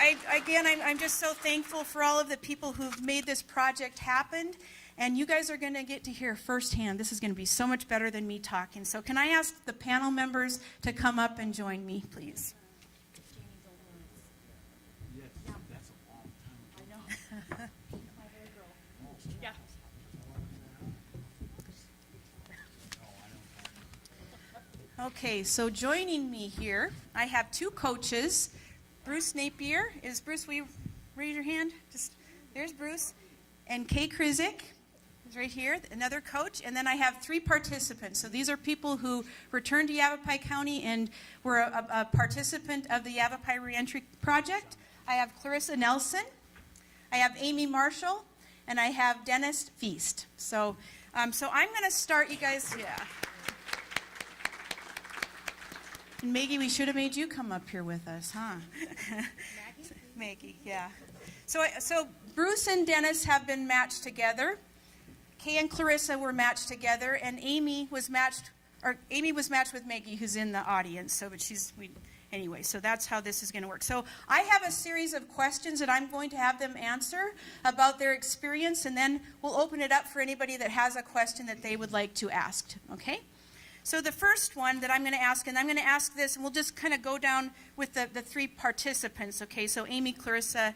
I'm just so thankful for all of the people who've made this project happen. And you guys are going to get to hear firsthand. This is going to be so much better than me talking. So can I ask the panel members to come up and join me, please? Okay, so joining me here, I have two coaches. Bruce Napier. Bruce, will you raise your hand? There's Bruce. And Kay Krizik is right here, another coach. And then I have three participants. So these are people who returned to Yavapai County and were a participant of the Yavapai Reentry Project. I have Clarissa Nelson, I have Amy Marshall, and I have Dennis Feast. So I'm going to start, you guys. Yeah. And Maggie, we should have made you come up here with us, huh? Maggie, yeah. So Bruce and Dennis have been matched together. Kay and Clarissa were matched together, and Amy was matched with Maggie, who's in the audience. So, anyway, so that's how this is going to work. So I have a series of questions that I'm going to have them answer about their experience, and then we'll open it up for anybody that has a question that they would like to ask. Okay? So the first one that I'm going to ask, and I'm going to ask this, and we'll just kind of go down with the three participants, okay? So Amy, Clarissa,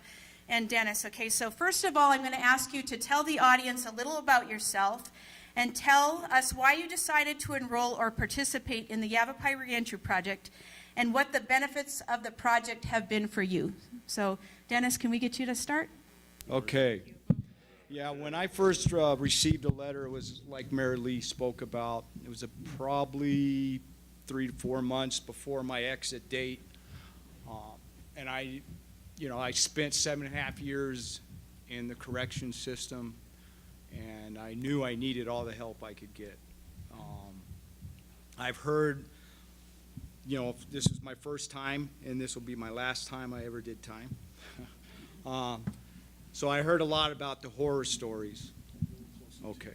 and Dennis, okay? So first of all, I'm going to ask you to tell the audience a little about yourself and tell us why you decided to enroll or participate in the Yavapai Reentry Project and what the benefits of the project have been for you. So Dennis, can we get you to start? Okay. Yeah, when I first received a letter, it was like Mary Lee spoke about. It was probably 3 to 4 months before my exit date, and I spent 7.5 years in the correction system, and I knew I needed all the help I could get. I've heard, this is my first time, and this will be my last time I ever did time. So I heard a lot about the horror stories, okay,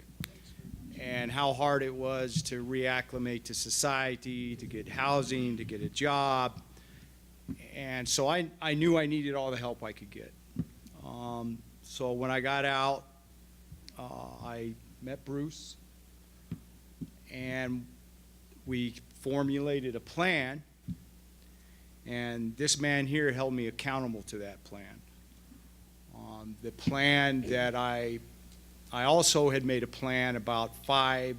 and how hard it was to reacclimate to society, to get housing, to get a job, and so I knew I needed all the help I could get. So when I got out, I met Bruce, and we formulated a plan, and this man here held me accountable to that plan. The plan that I also had made a plan about five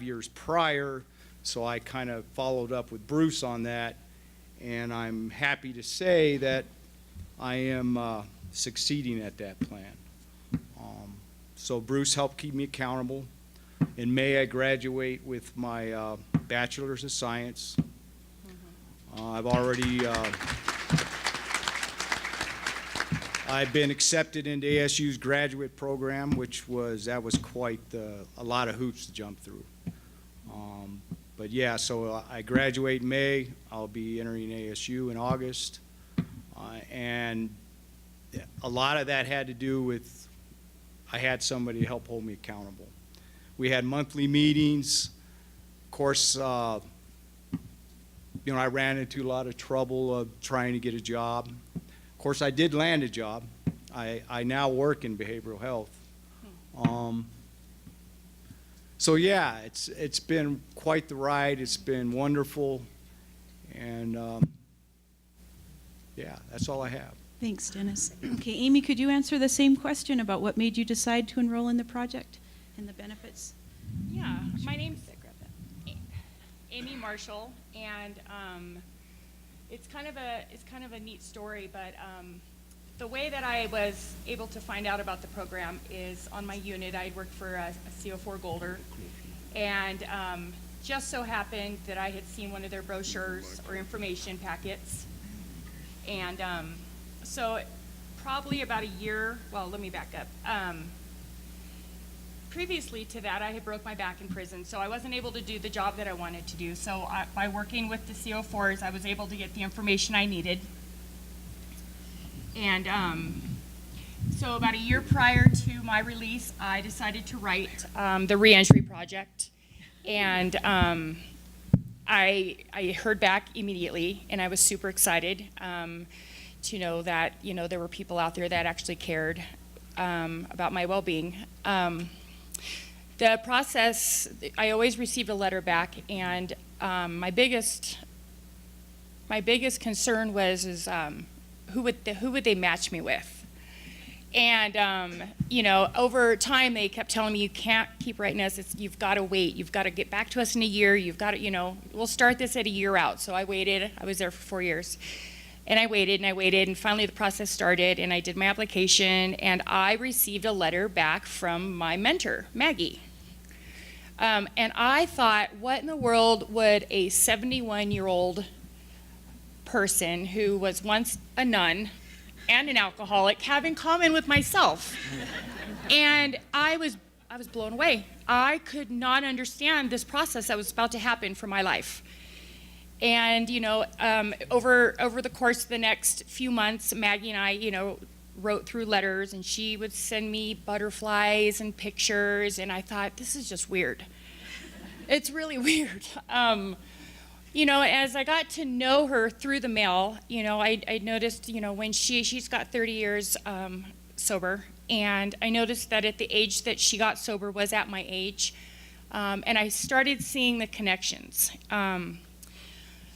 years prior, so I kind of followed up with Bruce on that, and I'm happy to say that I am succeeding at that plan. So Bruce helped keep me accountable. In May, I graduate with my Bachelor's of Science. I've been accepted into ASU's graduate program, that was quite a lot of hoops to jump through. But yeah, so I graduate in May. I'll be entering ASU in August. And a lot of that had to do with I had somebody to help hold me accountable. We had monthly meetings. Of course, I ran into a lot of trouble of trying to get a job. Of course, I did land a job. I now work in behavioral health. So yeah, it's been quite the ride. It's been wonderful, and yeah, that's all I have. Thanks, Dennis. Okay, Amy, could you answer the same question about what made you decide to enroll in the project and the benefits? Yeah, my name's Amy Marshall, and it's kind of a neat story, but the way that I was able to find out about the program is on my unit. I had worked for a CO4 Golder, and just so happened that I had seen one of their brochures or information packets, and so probably about a year, well, let me back up. Previously to that, I had broke my back in prison, so I wasn't able to do the job that I wanted to do. So by working with the CO4s, I was able to get the information I needed. And so about a year prior to my release, I decided to write the Reentry Project. And I heard back immediately, and I was super excited. to know that, there were people out there that actually cared about my well-being. The process, I always received a letter back, and my biggest concern was who would they match me with? And over time they kept telling me, you can't keep writing us. You've got to wait. You've got to get back to us in a year. You've got to, we'll start this at a year out. So I waited. I was there for 4 years. And I waited and I waited, and finally the process started, and I did my application, and I received a letter back from my mentor, Maggie. And I thought, what in the world would a 71-year-old person who was once a nun and an alcoholic have in common with myself? And I was blown away. I could not understand this process that was about to happen for my life. And, over the course of the next few months, Maggie and I, wrote through letters, and she would send me butterflies and pictures, and I thought, this is just weird. It's really weird. As I got to know her through the mail, I noticed, when she's got 30 years sober, and I noticed that at the age that she got sober was at my age, and I started seeing the connections.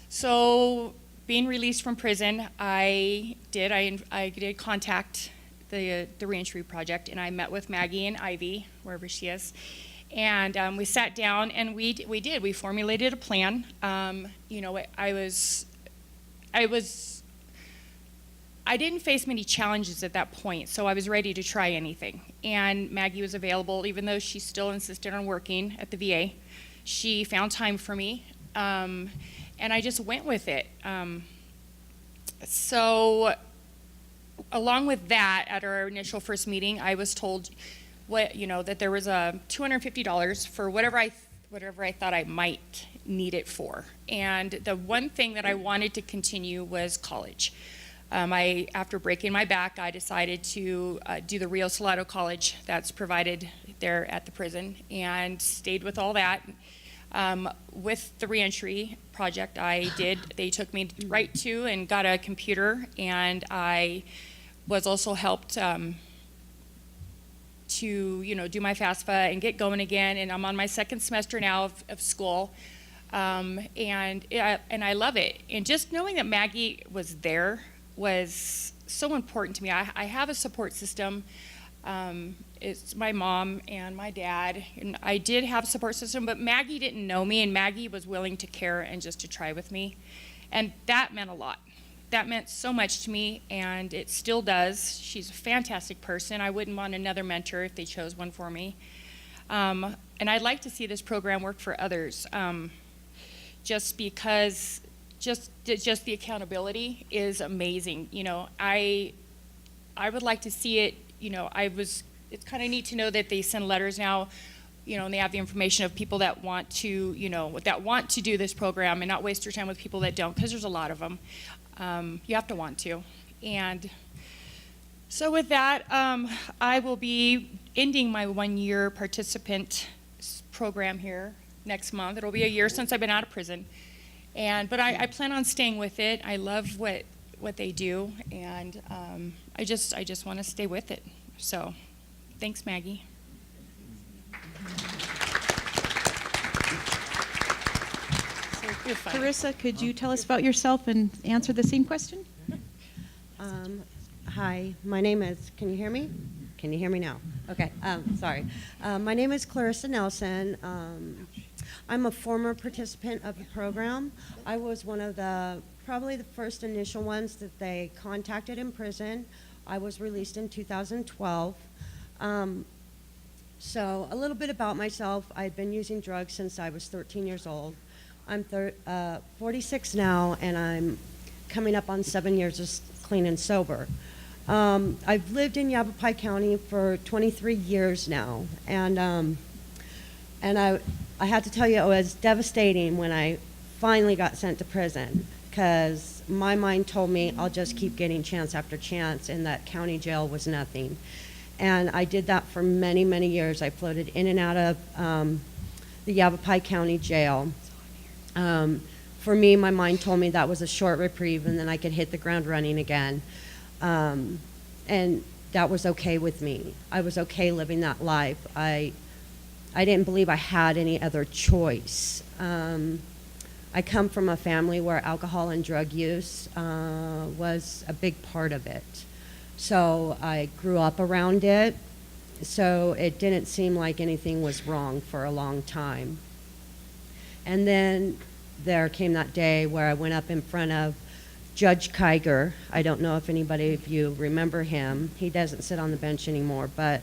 So being released from prison, I did contact the Reentry Project, and I met with Maggie and Ivy, wherever she is, and we sat down and we formulated a plan. I didn't face many challenges at that point, so I was ready to try anything. And Maggie was available, even though she still insisted on working at the VA. She found time for me. And I just went with it. So along with that, at our initial first meeting, I was told that there was $250 for whatever I thought I might need it for. And the one thing that I wanted to continue was college. After breaking my back, I decided to do the Rio Salado College that's provided there at the prison, and stayed with all that. With the Reentry Project, they took me right to and got a computer, and I was also helped to do my FAFSA and get going again, and I'm on my second semester now of school, and I love it. And just knowing that Maggie was there was so important to me. I have a support system. It's my mom and my dad, and I did have a support system, but Maggie didn't know me, and Maggie was willing to care and just to try with me, and that meant a lot. That meant so much to me, and it still does. She's a fantastic person. I wouldn't want another mentor if they chose one for me, and I'd like to see this program work for others, just because just the accountability is amazing. I would like to see it. It's kind of neat to know that they send letters now, and they have the information of people that want to, do this program and not waste your time with people that don't, because there's a lot of them. You have to want to. And so with that, I will be ending my 1-year participant program here next month. It'll be a year since I've been out of prison. But I plan on staying with it. I love what they do, and I just want to stay with it. So, thanks, Maggie. Clarissa, could you tell us about yourself and answer the same question? Hi, my name is, can you hear me? Can you hear me now? Okay, sorry. My name is Clarissa Nelson. I'm a former participant of the program. I was one of probably the first initial ones that they contacted in prison. I was released in 2012. So a little bit about myself. I've been using drugs since I was 13 years old. I'm 46 now, and I'm coming up on 7 years of clean and sober. I've lived in Yavapai County for 23 years now, and I had to tell you, it was devastating when I finally got sent to prison, because my mind told me I'll just keep getting chance after chance, and that county jail was nothing. And I did that for many, many years. I floated in and out of the Yavapai County Jail. For me, my mind told me that was a short reprieve, and then I could hit the ground running again. And that was okay with me. I was okay living that life. I didn't believe I had any other choice. I come from a family where alcohol and drug use was a big part of it. So I grew up around it, so it didn't seem like anything was wrong for a long time. And then there came that day where I went up in front of Judge Kiger. I don't know if anybody of you remember him. He doesn't sit on the bench anymore, but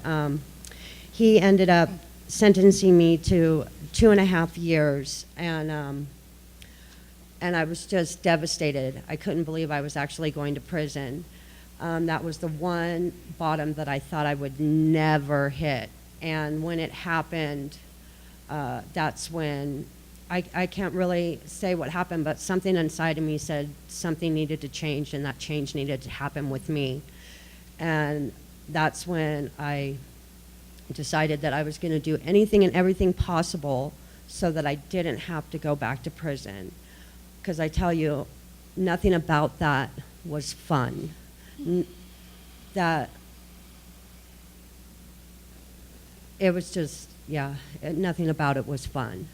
he ended up sentencing me to 2.5 years, and I was just devastated. I couldn't believe I was actually going to prison. That was the one bottom that I thought I would never hit. And when it happened, that's when, I can't really say what happened, but something inside of me said something needed to change, and that change needed to happen with me. And that's when I decided that I was going to do anything and everything possible so that I didn't have to go back to prison. Because I tell you, nothing about that was fun. That it was just, yeah, nothing about it was fun.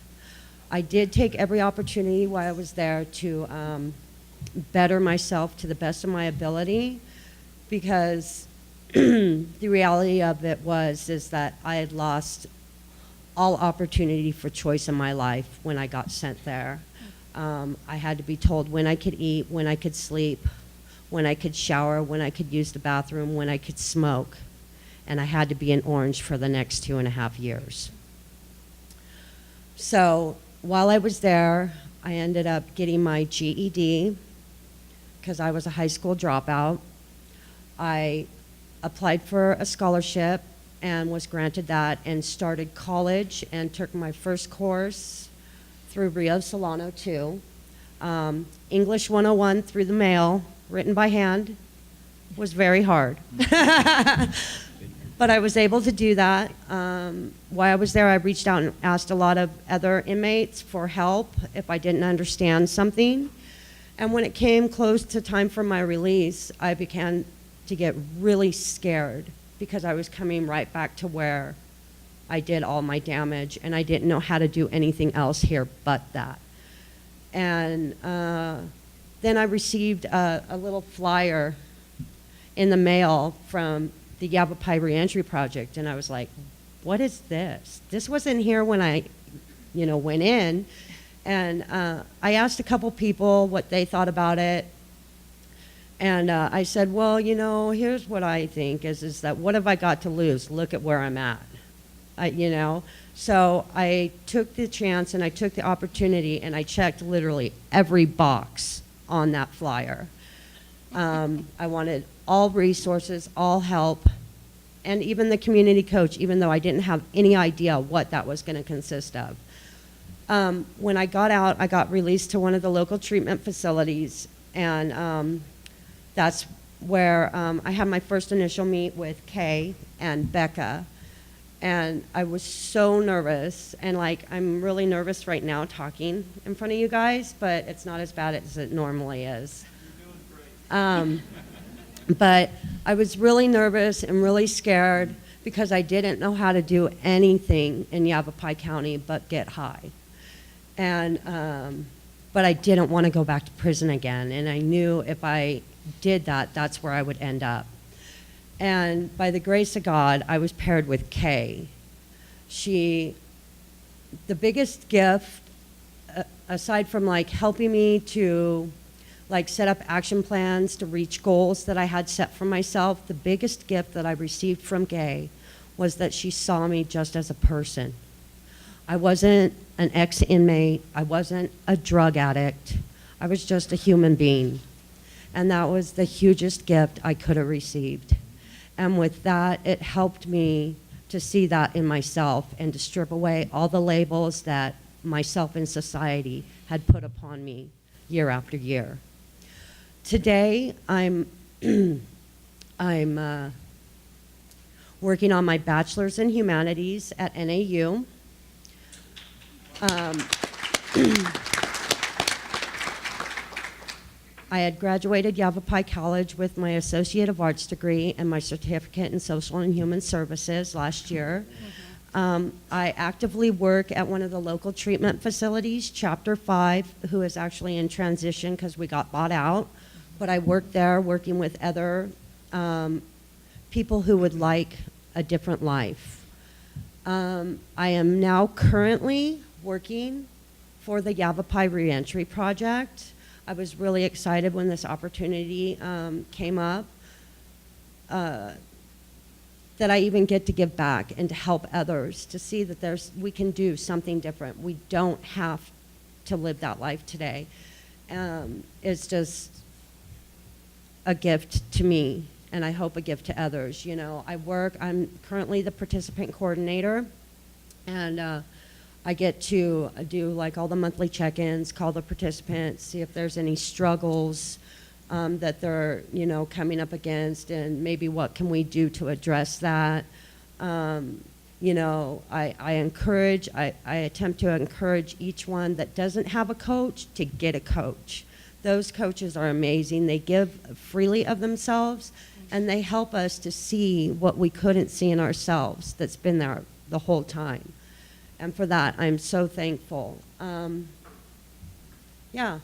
I did take every opportunity while I was there to better myself to the best of my ability, because the reality of it is that I had lost all opportunity for choice in my life when I got sent there. I had to be told when I could eat, when I could sleep, when I could shower, when I could use the bathroom, when I could smoke. And I had to be in Orange for the next 2.5 years. So while I was there, I ended up getting my GED because I was a high school dropout. I applied for a scholarship and was granted that, and started college and took my first course through Rio Solano 2. English 101 through the mail, written by hand, was very hard. But I was able to do that. While I was there, I reached out and asked a lot of other inmates for help if I didn't understand something. And when it came close to time for my release, I began to get really scared because I was coming right back to where I did all my damage, and I didn't know how to do anything else here but that. And then I received a little flyer in the mail from the Yavapai Reentry Project, and I was like, what is this? This wasn't here when I, went in. And I asked a couple people what they thought about it. And I said, well, here's what I think is that what have I got to lose? Look at where I'm at, So I took the chance and I took the opportunity, and I checked literally every box on that flyer. I wanted all resources, all help, and even the community coach, even though I didn't have any idea what that was going to consist of. When I got out, I got released to one of the local treatment facilities, and that's where I had my first initial meet with Kay and Becca. And I was so nervous, and I'm really nervous right now talking in front of you guys, but it's not as bad as it normally is. You're doing great. But I was really nervous and really scared because I didn't know how to do anything in Yavapai County but get high. And but I didn't want to go back to prison again, and I knew if I did that, that's where I would end up. And by the grace of God, I was paired with Kay. The biggest gift, aside from helping me to set up action plans to reach goals that I had set for myself, the biggest gift that I received from Kay was that she saw me just as a person. I wasn't an ex-inmate. I wasn't a drug addict. I was just a human being. And that was the hugest gift I could have received. And with that, it helped me to see that in myself and to strip away all the labels that myself and society had put upon me year after year. Today, I'm working on my bachelor's in humanities at NAU. I had graduated Yavapai College with my Associate of Arts degree and my certificate in Social and Human Services last year. I actively work at one of the local treatment facilities, Chapter 5, who is actually in transition because we got bought out. But I work there working with other people who would like a different life. I am now currently working for the Yavapai Reentry Project. I was really excited when this opportunity came up. That I even get to give back and to help others, to see that we can do something different. We don't have to live that life today. It's just a gift to me, and I hope a gift to others. You know, I'm currently the participant coordinator, and I get to do like all the monthly check-ins, call the participants, see if there's any struggles that they're, you know, coming up against, and maybe what can we do to address that. You know, I attempt to encourage each one that doesn't have a coach to get a coach. Those coaches are amazing. They give freely of themselves, and they help us to see what we couldn't see in ourselves that's been there the whole time. And for that, I'm so thankful. Yeah.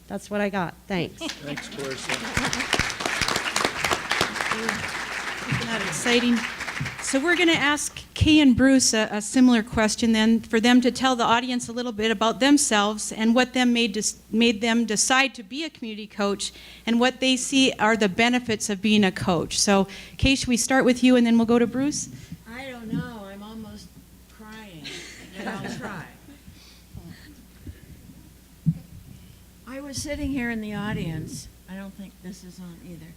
That's what I got. Thanks. Thanks, Clarissa. Isn't that exciting? So we're going to ask Kay and Bruce a similar question then, for them to tell the audience a little bit about themselves and what made them decide to be a community coach and what they see are the benefits of being a coach. So Kay, should we start with you and then we'll go to Bruce? I don't know. I'm almost crying, and I'll try. I was sitting here in the audience. I don't think this is on either.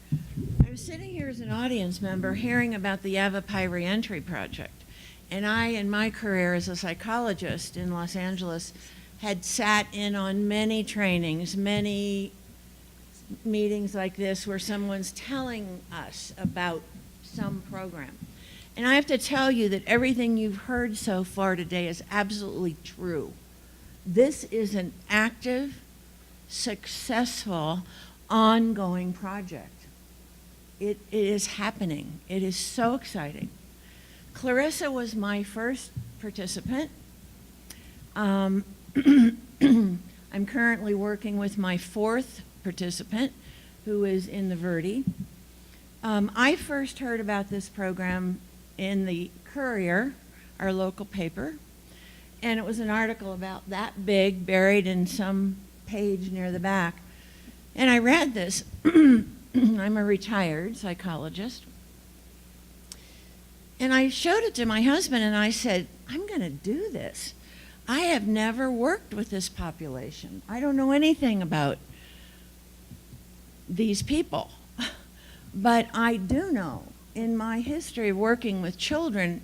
I was sitting here as an audience member hearing about the Yavapai Reentry Project. And I, in my career as a psychologist in Los Angeles, had sat in on many trainings, many meetings like this where someone's telling us about some program. And I have to tell you that everything you've heard so far today is absolutely true. This is an active, successful, ongoing project. It is happening. It is so exciting. Clarissa was my first participant. I'm currently working with my fourth participant, who is in the Verdi. I first heard about this program in the Courier, our local paper, and it was an article about that big, buried in some page near the back. And I read this. I'm a retired psychologist. And I showed it to my husband and I said, I'm going to do this. I have never worked with this population. I don't know anything about these people. But I do know, in my history of working with children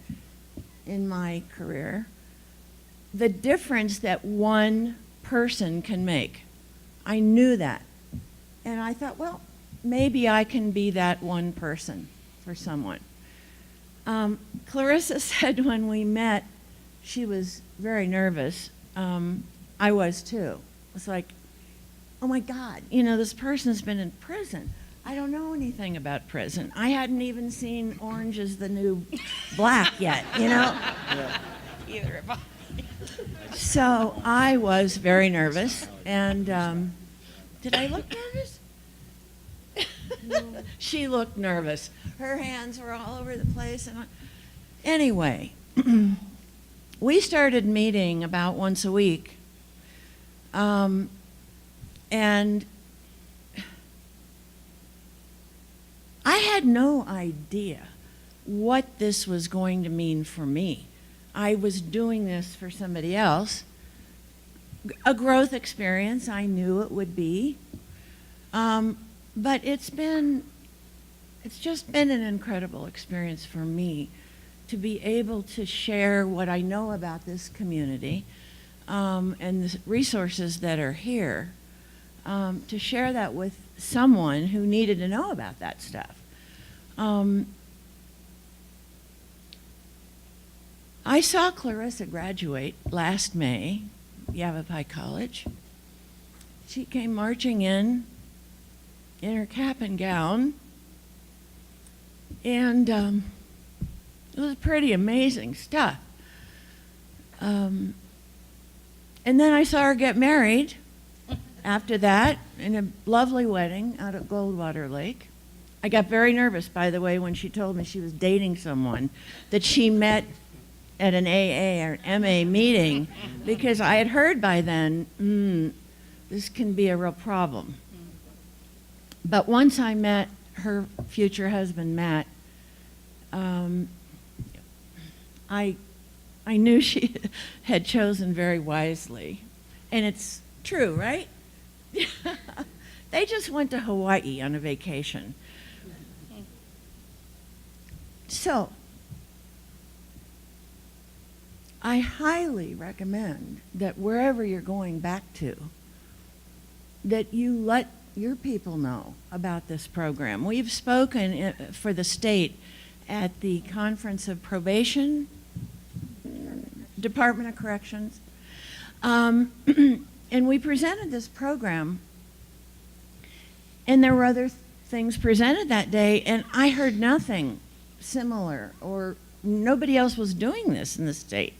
in my career, the difference that one person can make. I knew that. And I thought, well, maybe I can be that one person for someone. Clarissa said when we met, she was very nervous. I was too. It's like, oh my God, you know, this person's been in prison. I don't know anything about prison. I hadn't even seen Orange is the New Black yet, you know? Yeah. Either of us. So I was very nervous, and did I look nervous? She looked nervous. Her hands were all over the place. And anyway, we started meeting about once a week, and I had no idea what this was going to mean for me. I was doing this for somebody else. A growth experience, I knew it would be. But it's just been an incredible experience for me to be able to share what I know about this community and the resources that are here, to share that with someone who needed to know about that stuff. I saw Clarissa graduate last May, Yavapai College. She came marching in in her cap and gown, and it was pretty amazing stuff. And then I saw her get married after that in a lovely wedding out at Goldwater Lake. I got very nervous, by the way, when she told me she was dating someone that she met at an AA or an MA meeting, because I had heard by then, this can be a real problem. But once I met her future husband, Matt, I knew she had chosen very wisely. And it's true, right? They just went to Hawaii on a vacation. So, I highly recommend that wherever you're going back to, that you let your people know about this program. We've spoken for the state at the Conference of Probation, Department of Corrections, and we presented this program, and there were other things presented that day, and I heard nothing similar, or nobody else was doing this in the state.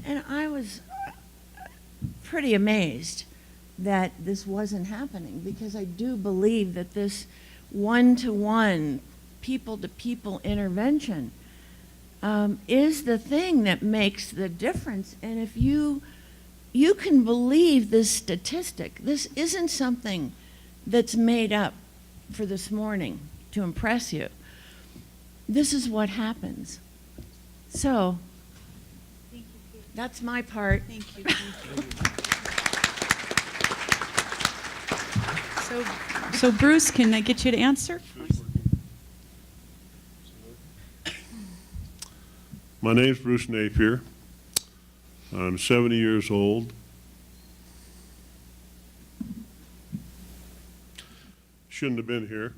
And I was pretty amazed that this wasn't happening, because I do believe that this one-to-one, people-to-people intervention is the thing that makes the difference. And if you can believe this statistic, this isn't something that's made up for this morning to impress you. This is what happens. So, that's my part. Thank you. So Bruce, can I get you to answer? My name's Bruce Napier. I'm 70 years old. Shouldn't have been here.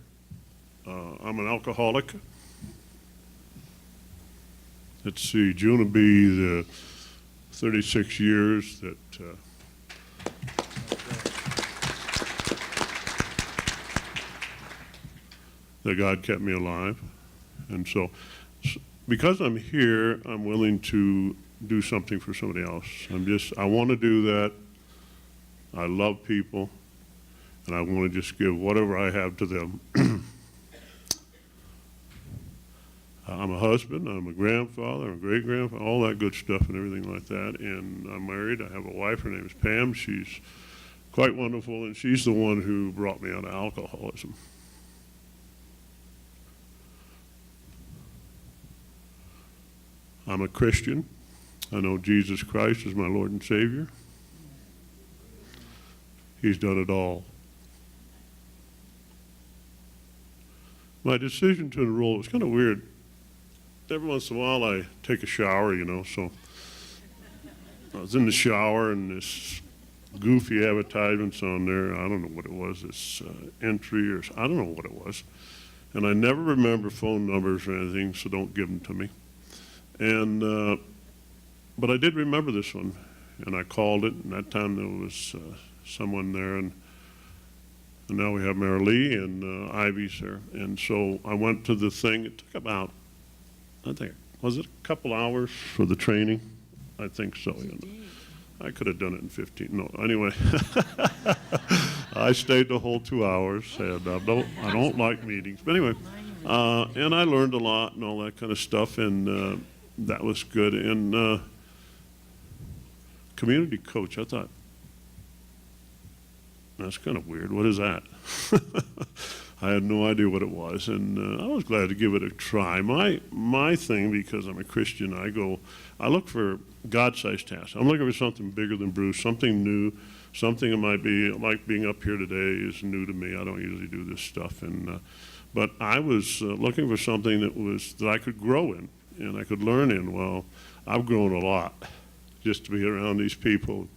I'm an alcoholic. Let's see, June will be the 36 years that that God kept me alive. And so, because I'm here, I'm willing to do something for somebody else. I want to do that. I love people, and I want to just give whatever I have to them. I'm a husband, I'm a grandfather, I'm a great-grandfather, all that good stuff and everything like that. And I'm married, I have a wife, her name is Pam. She's quite wonderful, and she's the one who brought me out of alcoholism. I'm a Christian. I know Jesus Christ is my Lord and Savior. He's done it all. My decision to enroll was kind of weird. Every once in a while I take a shower, you know, so I was in the shower and this goofy advertisements on there. I don't know what it was, this entry, or I don't know what it was. And I never remember phone numbers or anything, so don't give them to me. And, but I did remember this one, and I called it, and that time there was someone there, and now we have Mary Lee and Ivy's there. And so I went to the thing. It took about, I think, was it a couple hours for the training? I think so. You know. I could have done it in 15. No, anyway, I stayed the whole 2 hours, and I don't like meetings. But anyway, and I learned a lot and all that kind of stuff, and that was good. And community coach, I thought, that's kind of weird. What is that? I had no idea what it was, and I was glad to give it a try. My thing, because I'm a Christian, I look for God-sized tasks. I'm looking for something bigger than Bruce, something new, something that might be, like being up here today is new to me. I don't usually do this stuff, and but I was looking for something that I could grow in and I could learn in. Well, I've grown a lot just to be around these people.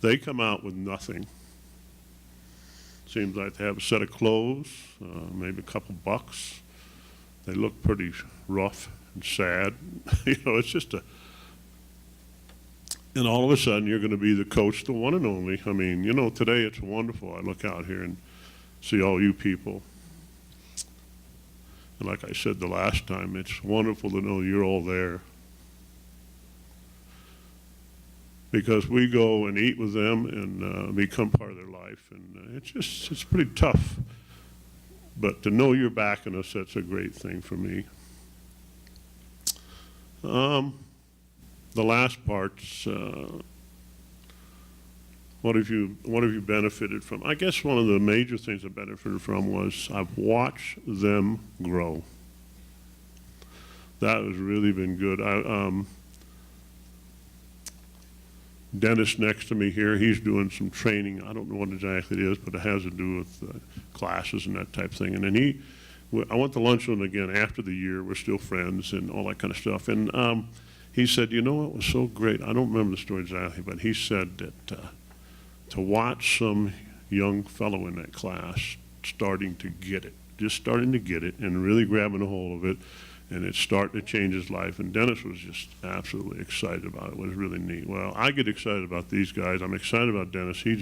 They come out with nothing. Seems like they have a set of clothes, maybe a couple bucks. They look pretty rough and sad. You know, it's just And all of a sudden, you're going to be the coach, the one and only. I mean, you know, today it's wonderful. I look out here and see all you people. And like I said the last time, it's wonderful to know you're all there. Because we go and eat with them and become part of their life. And it's pretty tough. But to know you're backing us, that's a great thing for me. The last part's, what have you benefited from? I guess one of the major things I benefited from was I've watched them grow. That has really been good. Dennis next to me here, he's doing some training. I don't know what exactly it is, but it has to do with classes and that type of thing. And then I went to lunch with him again after the year. We're still friends and all that kind of stuff. And he said, you know what was so great? I don't remember the story exactly, but he said that to watch some young fellow in that class starting to get it, just starting to get it and really grabbing a hold of it, and it's starting to change his life. And Dennis was just absolutely excited about it. It was really neat. Well, I get excited about these guys. I'm excited about Dennis. He's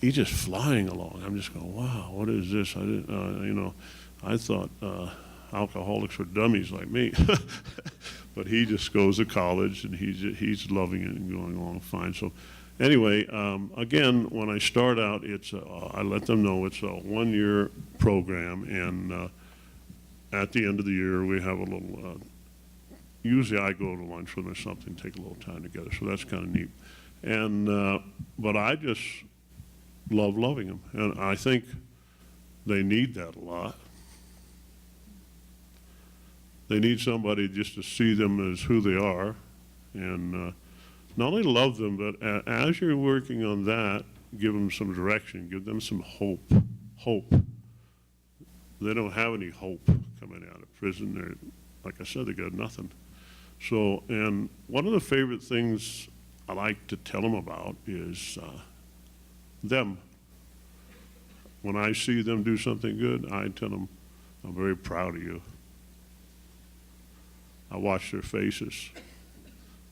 just flying along. I'm just going, wow, what is this? I thought alcoholics were dummies like me. But he just goes to college, and he's loving it and going along fine. So anyway, again, when I start out, I let them know it's a one-year program, and at the end of the year, we have a little, usually I go to lunch with them or something, take a little time together, so that's kind of neat. And, but I just love loving them, and I think they need that a lot. They need somebody just to see them as who they are, and not only love them, but as you're working on that, give them some direction, give them some hope. They don't have any hope coming out of prison. They're, like I said, they got nothing. So, and one of the favorite things I like to tell them about is them. When I see them do something good, I tell them, I'm very proud of you. I watch their faces.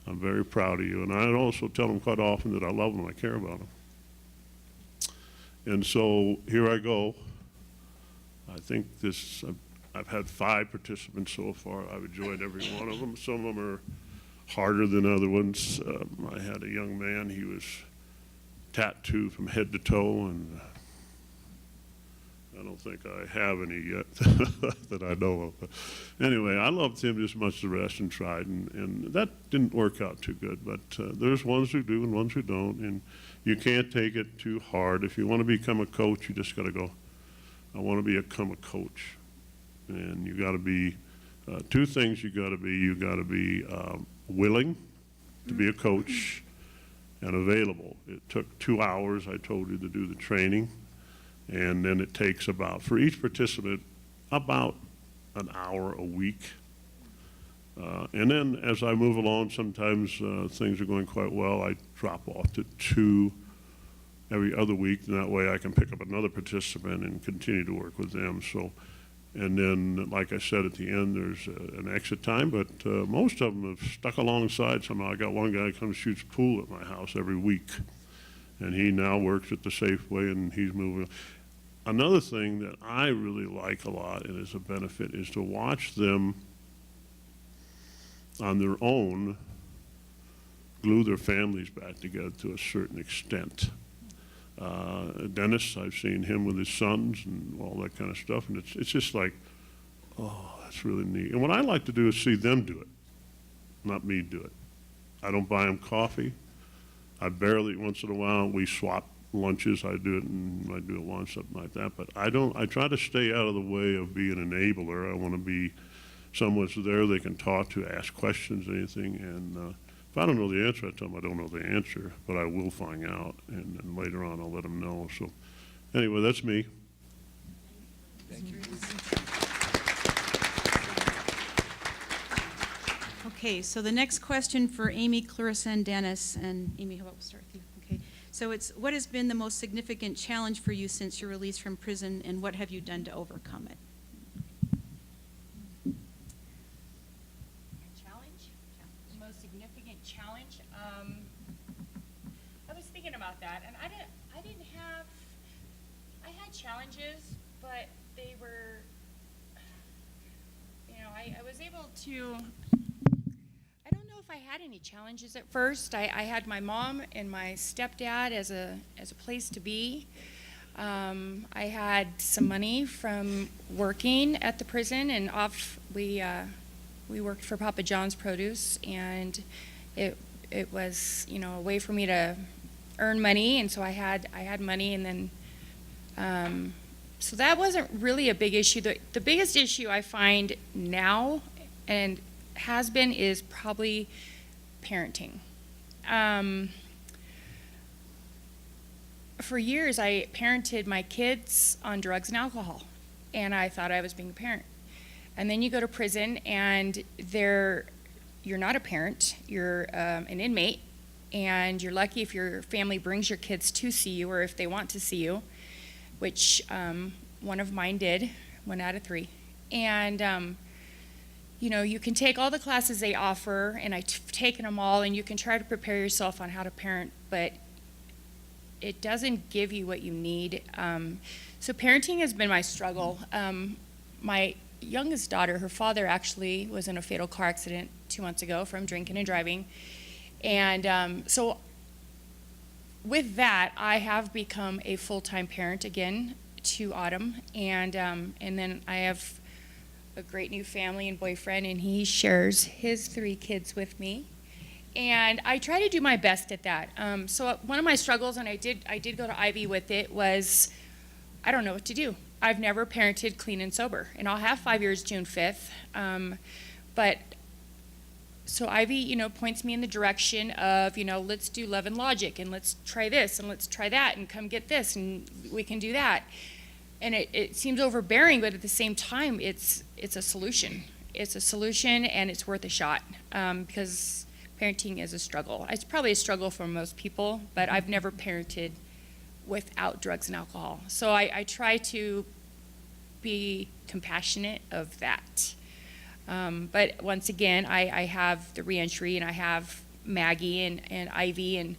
I'm very proud of you. And I also tell them quite often that I love them, I care about them. And so here I go. I think I've had 5 participants so far. I've enjoyed every one of them. Some of them are harder than other ones. I had a young man, he was tattooed from head to toe, and I don't think I have any yet that I know of. But anyway, I loved him just as much as the rest and tried, and that didn't work out too good. But there's ones who do and ones who don't, and you can't take it too hard. If you want to become a coach, you just got to go, I want to become a coach. And you got to be, 2 things you got to be willing to be a coach and available. It took 2 hours, I told you, to do the training. And then it takes about, for each participant, about an hour a week. And then as I move along, sometimes things are going quite well. I drop off to 2 every other week, and that way I can pick up another participant and continue to work with them. So, and then, like I said, at the end, there's an exit time, but most of them have stuck alongside somehow. I got one guy who comes shoots pool at my house every week, and he now works at the Safeway, and he's moving. Another thing that I really like a lot, and is a benefit, is to watch them on their own glue their families back together to a certain extent. Dennis, I've seen him with his sons and all that kind of stuff, and it's just like, oh, that's really neat. And what I like to do is see them do it, not me do it. I don't buy them coffee. I barely, once in a while, we swap lunches. I do it, and I do it once, something like that. But I try to stay out of the way of being an enabler. I want to be someone that's there they can talk to, ask questions, anything, and if I don't know the answer, I tell them I don't know the answer, but I will find out, and then later on I'll let them know. So anyway, that's me. Thank you. Okay, so the next question for Amy, Clarissa, and Dennis, and Amy, how about we'll start with you? Okay, so it's, what has been the most significant challenge for you since your release from prison, and what have you done to overcome it? The most significant significant challenge. I was thinking about that, and I had challenges, but they were, I was able to, I don't know if I had any challenges at first. I had my mom and my stepdad as a place to be. I had some money from working at the prison, and we worked for Papa John's Produce, and it was a way for me to earn money, and so I had money, and then so that wasn't really a big issue. The biggest issue I find now and has been is probably parenting. For years, I parented my kids on drugs and alcohol, and I thought I was being a parent. And then you go to prison, and you're not a parent, you're an inmate, and you're lucky if your family brings your kids to see you or if they want to see you, which one of mine did, 1 out of 3. And you can take all the classes they offer, and I've taken them all, and you can try to prepare yourself on how to parent, but it doesn't give you what you need. So parenting has been my struggle. My youngest daughter, her father actually was in a fatal car accident 2 months ago from drinking and driving. And so with that, I have become a full-time parent again to Autumn. And then I have a great new family and boyfriend, and he shares his 3 kids with me. And I try to do my best at that. So one of my struggles, and I did go to Ivy with it, was I don't know what to do. I've never parented clean and sober, and I'll have 5 years June 5th. But so Ivy, points me in the direction of, let's do love and logic, and let's try this, and let's try that, and come get this, and we can do that. And it seems overbearing, but at the same time, it's a solution. It's a solution, and it's worth a shot, because parenting is a struggle. It's probably a struggle for most people, but I've never parented without drugs and alcohol. So I try to be compassionate of that. But once again, I have the reentry, and I have Maggie and Ivy and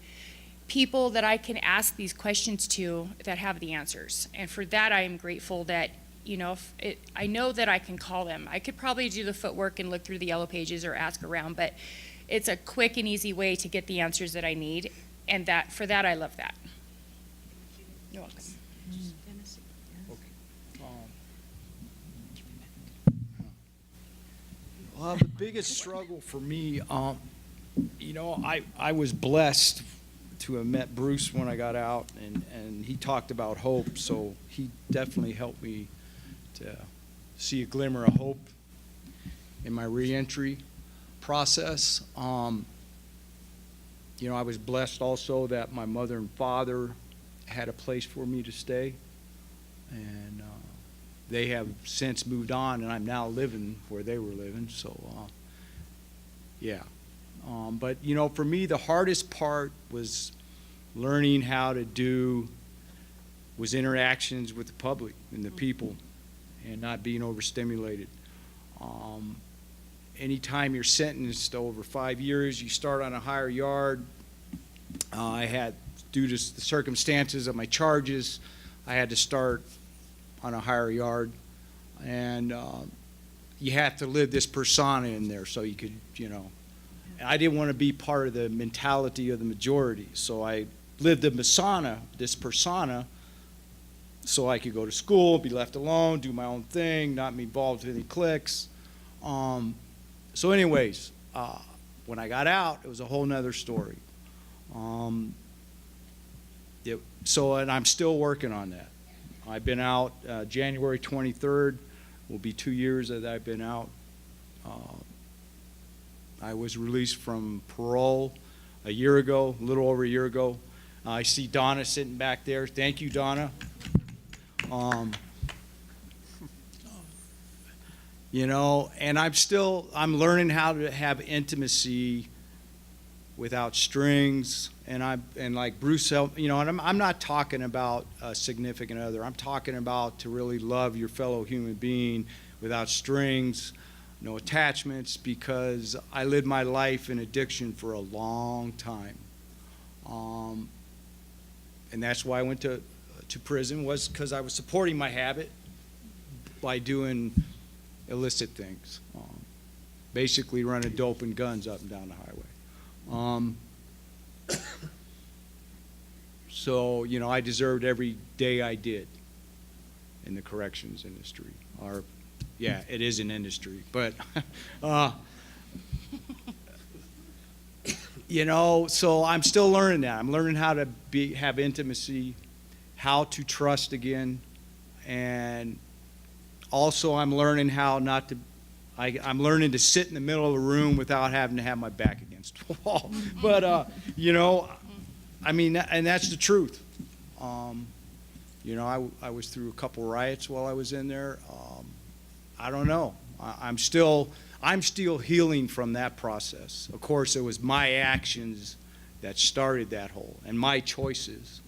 people that I can ask these questions to that have the answers. And for that, I am grateful that, I know that I can call them. I could probably do the footwork and look through the yellow pages or ask around, but it's a quick and easy way to get the answers that I need. And for that, I love that. You're welcome. Well, the biggest struggle for me, I was blessed to have met Bruce when I got out, and he talked about hope, so he definitely helped me to see a glimmer of hope in my reentry process. I was blessed also that my mother and father had a place for me to stay, and they have since moved on, and I'm now living where they were living, so yeah. But for me, the hardest part was learning how to do interactions with the public and the people, and not being overstimulated. Anytime you're sentenced to over 5 years, you start on a higher yard. I had, due to the circumstances of my charges, I had to start on a higher yard, and you have to live this persona in there so you could, I didn't want to be part of the mentality of the majority, so I lived this persona, so I could go to school, be left alone, do my own thing, not be involved with any cliques. So anyways, when I got out, it was a whole nother story. And I'm still working on that. I've been out, January 23rd will be 2 years that I've been out. I was released from parole a little over a year ago. I see Donna sitting back there. Thank you, Donna. And I'm learning how to have intimacy without strings, and like Bruce, and I'm not talking about a significant other. I'm talking about to really love your fellow human being without strings, no attachments, because I lived my life in addiction for a long time. And that's why I went to prison, was because I was supporting my habit by doing illicit things. Basically running dope and guns up and down the highway. So, you know, I deserved every day I did in the corrections industry. Or, yeah, it is an industry, but, you know, so I'm still learning that. I'm learning how to have intimacy, how to trust again, and also I'm learning how not to, I'm learning to sit in the middle of a room without having to have my back against the wall. But, you know, I mean, and that's the truth. You know, I was through a couple riots while I was in there. I don't know. I'm still healing from that process. Of course, it was my actions that started that whole, and my choices.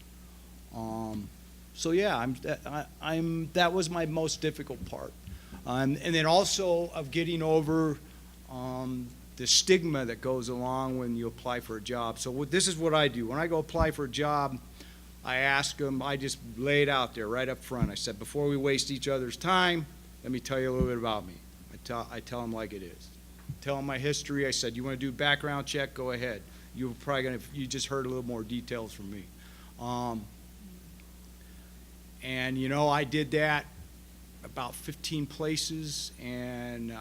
So yeah, that was my most difficult part. And then also of getting over the stigma that goes along when you apply for a job. So this is what I do. When I go apply for a job, I ask them, I just lay it out there right up front. I said, before we waste each other's time, let me tell you a little bit about me. I tell them like it is. Tell them my history. I said, you want to do background check? Go ahead. You're probably going to, you just heard a little more details from me. And, you know, I did that about 15 places, and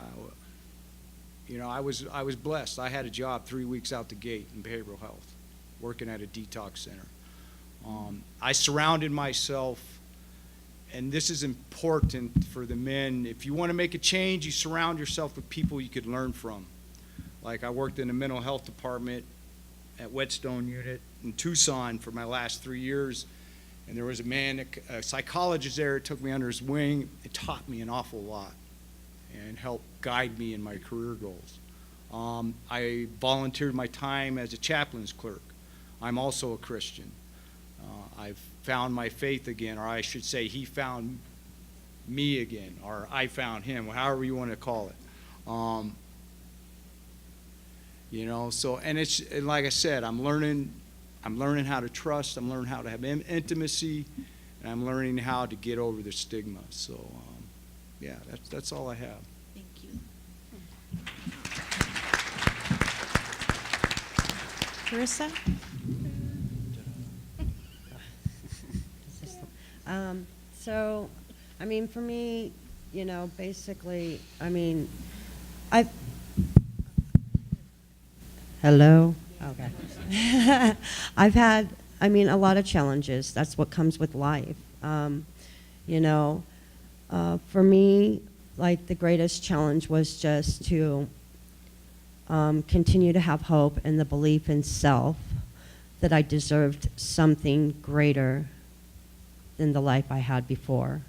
you know, I was blessed. I had a job 3 weeks out the gate in behavioral health, working at a detox center. I surrounded myself, and this is important for the men. If you want to make a change, you surround yourself with people you could learn from. Like I worked in the mental health department at Whetstone Unit in Tucson for my last 3 years. And there was a man, a psychologist there, took me under his wing. It taught me an awful lot and helped guide me in my career goals. I volunteered my time as a chaplain's clerk. I'm also a Christian. I've found my faith again, or I should say he found me again, or I found him, however you want to call it. You know, so, and like I said, I'm learning how to trust, I'm learning how to have intimacy, and I'm learning how to get over the stigma. So, yeah, that's all I have. Thank you. Carissa? So, I mean, for me, you know, basically, I mean, hello? Okay. I've had, I mean, a lot of challenges. That's what comes with life. You know, for me, like the greatest challenge was just to continue to have hope and the belief in self that I deserved something greater than the life I had before.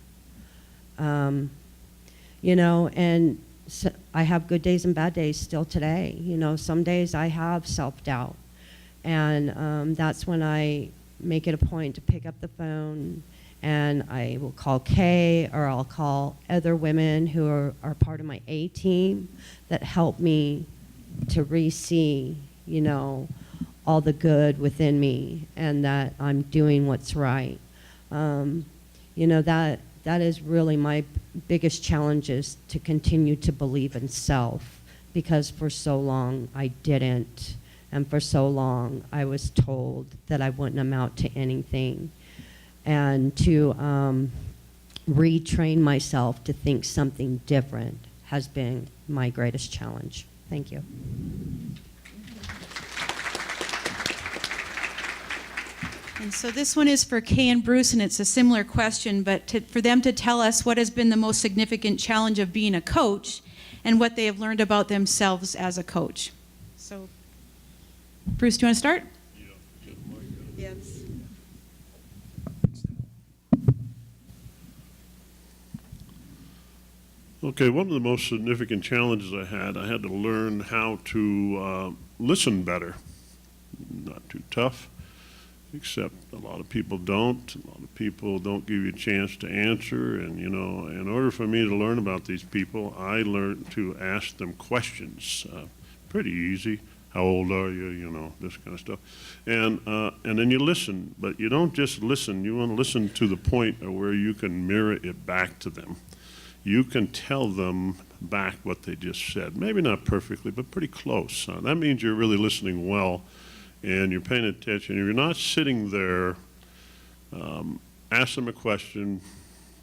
You know, and so I have good days and bad days still today. You know, some days I have self-doubt. And that's when I make it a point to pick up the phone and I will call Kay, or I'll call other women who are part of my A team that help me to re-see, you know, all the good within me and that I'm doing what's right. You know, that is really my biggest challenge, is to continue to believe in self, because for so long I didn't, and for so long I was told that I wouldn't amount to anything. And to retrain myself to think something different has been my greatest challenge. Thank you. And so this one is for Kay and Bruce, and it's a similar question, but for them to tell us what has been the most significant challenge of being a coach and what they have learned about themselves as a coach. So, Bruce, do you want to start? Yes. Okay, one of the most significant challenges I had to learn how to listen better, not too tough, except a lot of people don't. A lot of people don't give you a chance to answer. And, you know, in order for me to learn about these people, I learned to ask them questions. Pretty easy. How old are you? You know, this kind of stuff. And then you listen, but you don't just listen. You want to listen to the point of where you can mirror it back to them. You can tell them back what they just said. Maybe not perfectly, but pretty close. That means you're really listening well and you're paying attention. If you're not sitting there, ask them a question,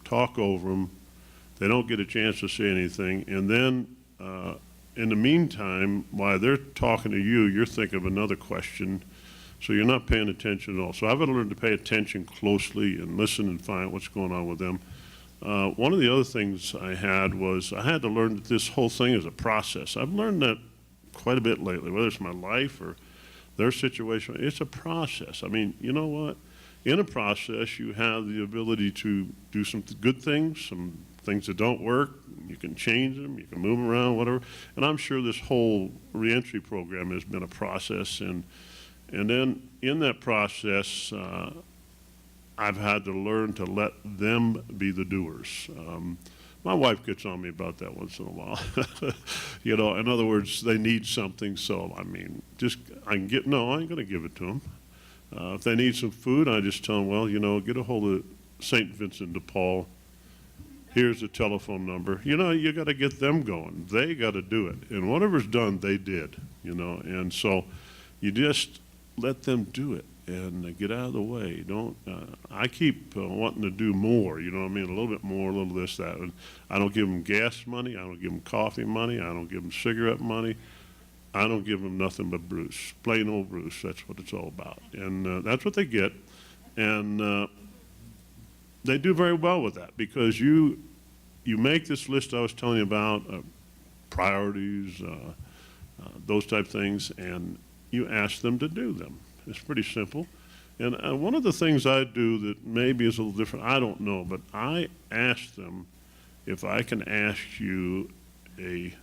talk over them. They don't get a chance to say anything. And then in the meantime, while they're talking to you, you're thinking of another question. So you're not paying attention at all. So I've got to learn to pay attention closely and listen and find out what's going on with them. One of the other things I had was I had to learn that this whole thing is a process. I've learned that quite a bit lately, whether it's my life or their situation. It's a process. I mean, you know what? In a process, you have the ability to do some good things, some things that don't work. You can change them, you can move them around, whatever. And I'm sure this whole reentry program has been a process. And then in that process, I've had to learn to let them be the doers. My wife gets on me about that once in a while. You know, in other words, they need something, so I mean, I ain't going to give it to them. If they need some food, I just tell them, well, you know, get a hold of St. Vincent de Paul. Here's the telephone number. You know, you got to get them going. They got to do it. And whatever's done, they did, you know. And so you just let them do it and get out of the way. Don't, I keep wanting to do more, you know what I mean? A little bit more, a little this, that. And I don't give them gas money. I don't give them coffee money. I don't give them cigarette money. I don't give them nothing but Bruce, plain old Bruce. That's what it's all about. And that's what they get. And they do very well with that because you make this list I was telling you about, priorities, those type things, and you ask them to do them. It's pretty simple. And one of the things I do that maybe is a little different, I don't know, but I ask them if I can ask you a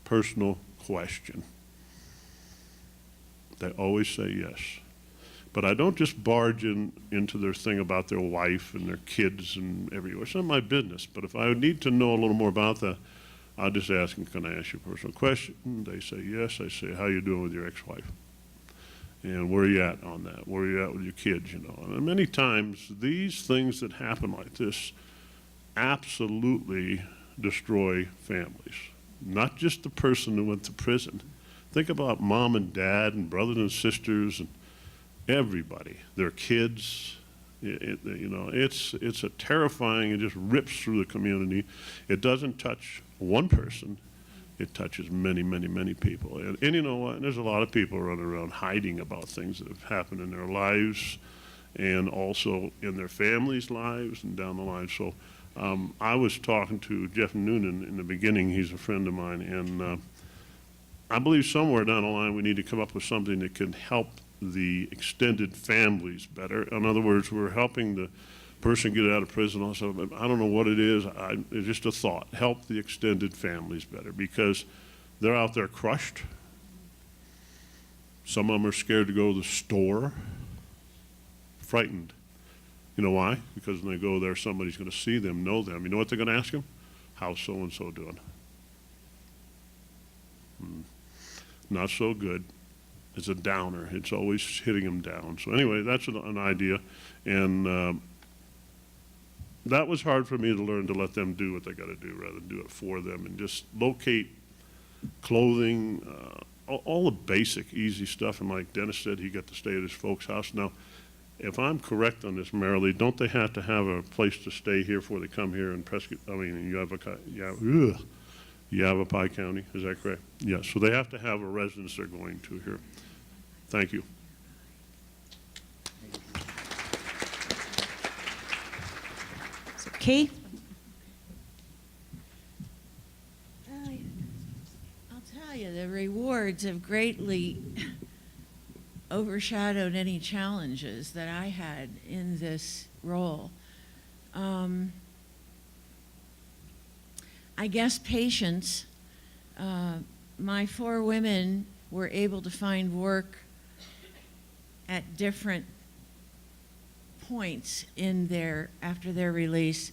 personal question. They always say yes. But I don't just barge into their thing about their wife and their kids and everywhere. It's not my business. But if I need to know a little more about that, I'll just ask them, can I ask you a personal question? They say yes. I say, how you doing with your ex-wife? And where are you at on that? Where are you at with your kids, you know? And many times, these things that happen like this absolutely destroy families. Not just the person who went to prison. Think about mom and dad and brothers and sisters and everybody, their kids. You know, it's a terrifying, it just rips through the community. It doesn't touch one person. It touches many, many, many people. And you know what? There's a lot of people running around hiding about things that have happened in their lives and also in their families' lives and down the line. So I was talking to Jeff Noonan in the beginning. He's a friend of mine. And I believe somewhere down the line we need to come up with something that can help the extended families better. In other words, we're helping the person get out of prison also. I don't know what it is. It's just a thought. Help the extended families better because they're out there crushed. Some of them are scared to go to the store, frightened. You know why? Because when they go there, somebody's going to see them, know them. You know what they're going to ask them? How's so-and-so doing? Not so good. It's a downer. It's always hitting them down. So anyway, that's an idea. And that was hard for me to learn to let them do what they got to do rather than do it for them and just locate clothing, all the basic, easy stuff. And like Dennis said, he got to stay at his folks' house. Now, if I'm correct on this, Marilee, don't they have to have a place to stay here before they come here in Yavapai County? Is that correct? Yes. So they have to have a residence they're going to here. Thank you. So Keith? I'll tell you, the rewards have greatly overshadowed any challenges that I had in this role. I guess patience. My 4 women were able to find work at different points in after their release,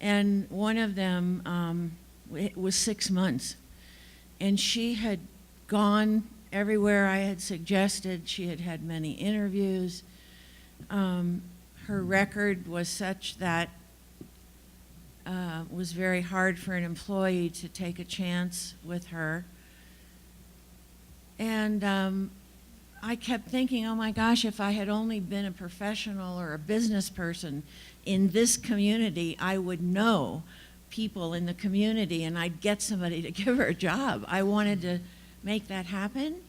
and one of them it was 6 months, and she had gone everywhere I had suggested. She had had many interviews. Her record was such that was very hard for an employee to take a chance with her. And I kept thinking, oh my gosh, if I had only been a professional or a business person in this community, I would know people in the community and I'd get somebody to give her a job. I wanted to make that happen.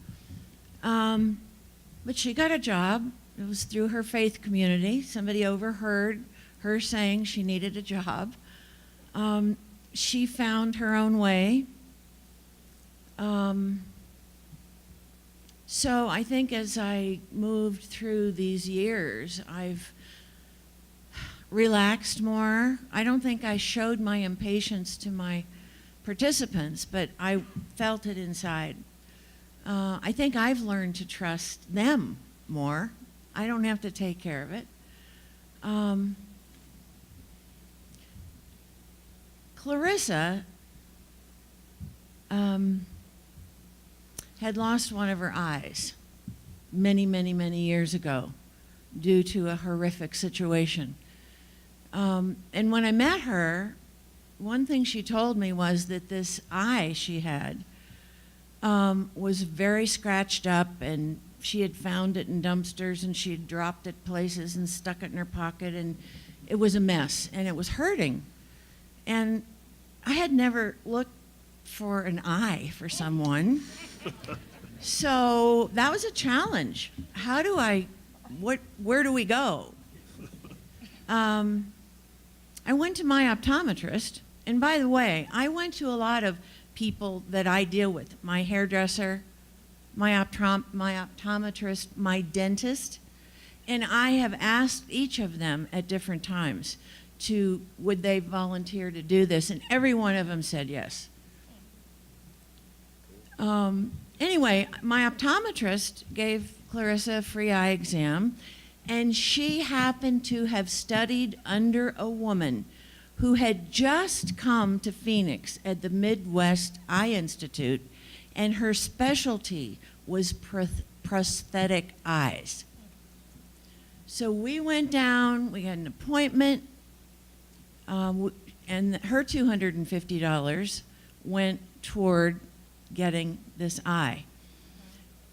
But she got a job. It was through her faith community. Somebody overheard her saying she needed a job. She found her own way. So I think as I moved through these years, I've relaxed more. I don't think I showed my impatience to my participants, but I felt it inside. I think I've learned to trust them more. I don't have to take care of it. Clarissa had lost one of her eyes many, many, many years ago due to a horrific situation. And when I met her, one thing she told me was that this eye she had was very scratched up, and she had found it in dumpsters, and she had dropped it places and stuck it in her pocket, and it was a mess, and it was hurting. And I had never looked for an eye for someone. So that was a challenge. Where do we go? I went to my optometrist, and by the way, I went to a lot of people that I deal with, my hairdresser, my optometrist, my dentist, and I have asked each of them at different times would they volunteer to do this, and every one of them said yes. Anyway, my optometrist gave Clarissa a free eye exam, and she happened to have studied under a woman who had just come to Phoenix at the Midwest Eye Institute, and her specialty was prosthetic eyes. So we went down, we had an appointment, and her $250 went toward getting this eye.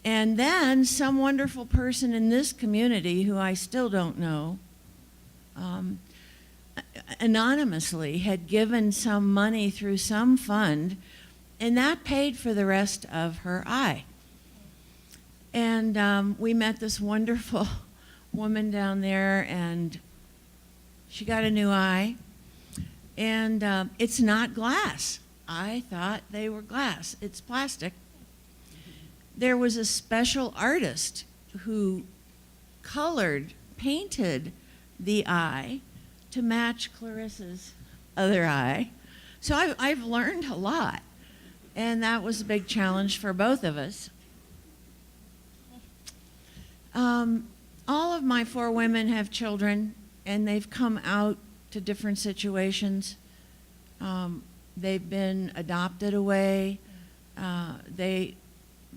And then some wonderful person in this community, who I still don't know, anonymously had given some money through some fund, and that paid for the rest of her eye. And we met this wonderful woman down there, and she got a new eye. And it's not glass. I thought they were glass. It's plastic. There was a special artist who painted the eye to match Clarissa's other eye. So I've learned a lot, and that was a big challenge for both of us. All of my 4 women have children, and they've come out to different situations. They've been adopted away. They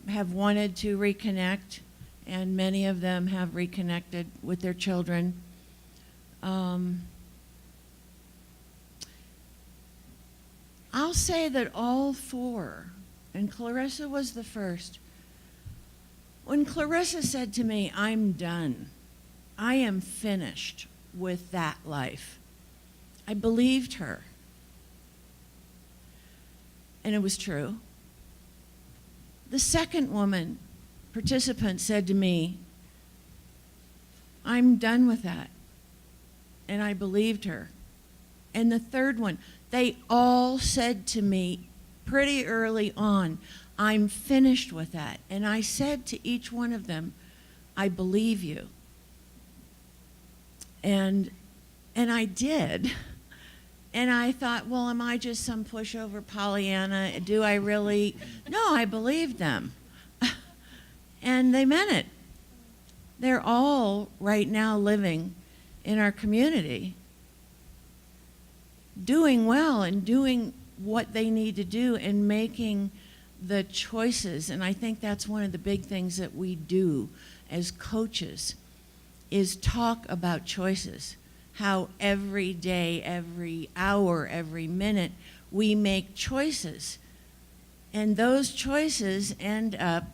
have wanted to reconnect, and many of them have reconnected with their children. I'll say that all 4, and Clarissa was the first. When Clarissa said to me, "I'm done, I am finished with that life," I believed her. And it was true. The second woman participant said to me, "I'm done with that." And I believed her. And the third one, they all said to me pretty early on, "I'm finished with that." And I said to each one of them, "I believe you." And I did. And I thought, well, am I just some pushover Pollyanna? Do I really? No, I believed them. And they meant it. They're all right now living in our community doing well and doing what they need to do and making the choices. And I think that's one of the big things that we do as coaches is talk about choices. How every day, every hour, every minute, we make choices. And those choices end up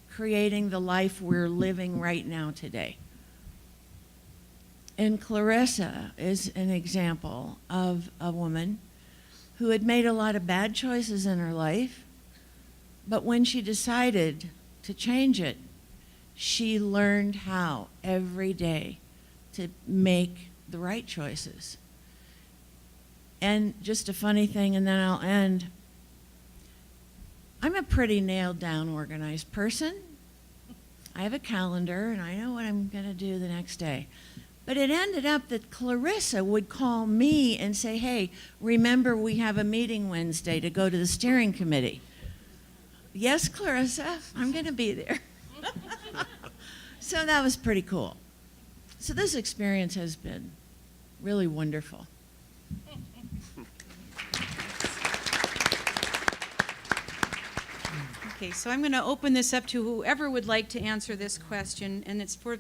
creating the life we're living right now today. And Clarissa is an example of a woman who had made a lot of bad choices in her life, but when she decided to change it, she learned how every day to make the right choices. And just a funny thing, and then I'll end. I'm a pretty nailed down, organized person. I have a calendar and I know what I'm going to do the next day. But it ended up that Clarissa would call me and say, hey, remember we have a meeting Wednesday to go to the steering committee. Yes, Clarissa, I'm going to be there. So that was pretty cool. So this experience has been really wonderful. Okay, so I'm going to open this up to whoever would like to answer this question, and it's for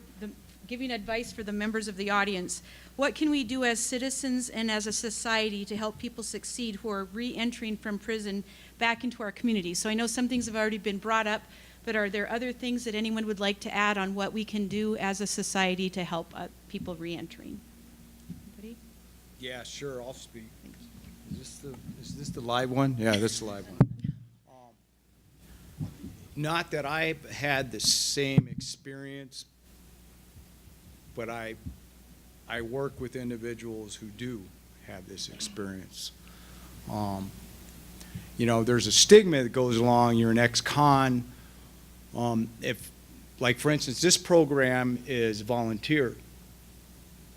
giving advice for the members of the audience. What can we do as citizens and as a society to help people succeed who are re-entering from prison back into our community? So I know some things have already been brought up, but are there other things that anyone would like to add on what we can do as a society to help people re-entering? Anybody? Yeah, sure, I'll speak. Is this the live one? Yeah, this is the live one. Not that I've had the same experience, but I work with individuals who do have this experience. You know, there's a stigma that goes along, you're an ex-con. If, like for instance, this program is volunteer.